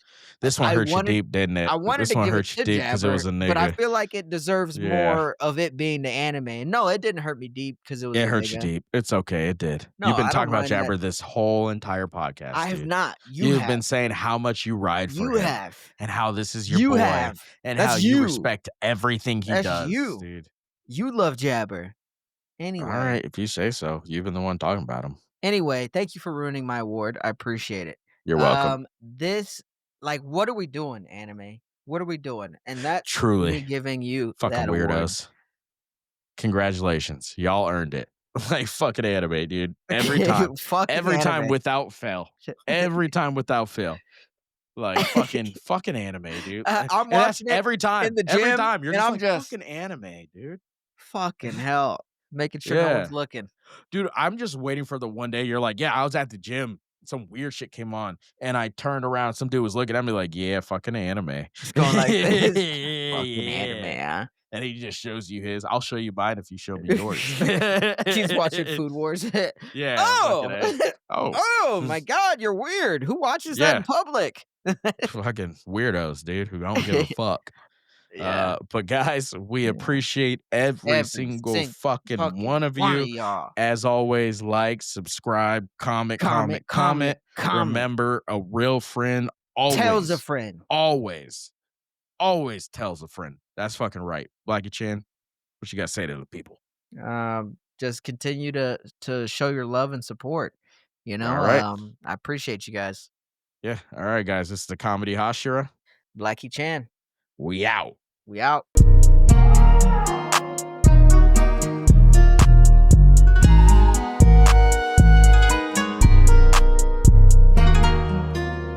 This one I hurt you wanted deep, didn't it? I wanted This to one give it hurt you to deep because it was Jabber, a but I nigga. feel like it deserves Yeah. more of it being the anime. No, it didn't hurt me deep because it was It a hurt you nigga. deep. It's okay, it did. No, You've been I don't talking about mind that. Jabber this whole entire I podcast, have dude. not. You You've have. been saying how much you ride for You him have. and how this is your You boy have. and how That's you you. respect everything he That's does, you. dude. You love Jabber. All Anyway. right, if you say so. You've been the one talking about him. Anyway, thank you for ruining my award. I appreciate it. You're welcome. This like, what are we doing, anime? What are we doing? And that's me Truly. giving you Fucking that award. weirdos. Congratulations. Y'all earned it. Like fucking anime, dude. Every time. Fucking Every time anime. without fail. Every time without fail. Like fucking anime, dude. And I'm that's watching it every in time. the Every gym, time. You're and just I'm like just fucking anime, dude. fucking hell, making sure no Yeah. one's looking. Dude, I'm just waiting for the one day you're like, yeah, I was at the gym. Some weird shit came on, and I turned around. Some dude was looking at me like, yeah, fucking anime. Just going like this. Fucking anime, Yeah. huh? And he just shows you his. I'll show you mine if you show me yours. She's watching Food Wars. Yeah, fucking Oh! A. Oh, Oh my god, you're weird. Who watches that in yeah, public? fucking weirdos, dude, who don't give a fuck. Yeah. But guys, we Yeah. appreciate every Every single fucking fucking one of one of you. y'all. As always, like, subscribe, comment, comment, comment. Remember, a real friend Tells a always, friend. always, always tells a friend. That's fucking right. Blackie Chan, what you got to say to the people? Just continue to show your love and support. You know, All right. I appreciate you guys. Yeah. All right, guys. This is the Comedy Hashira. Blackie Chan, We out. we out.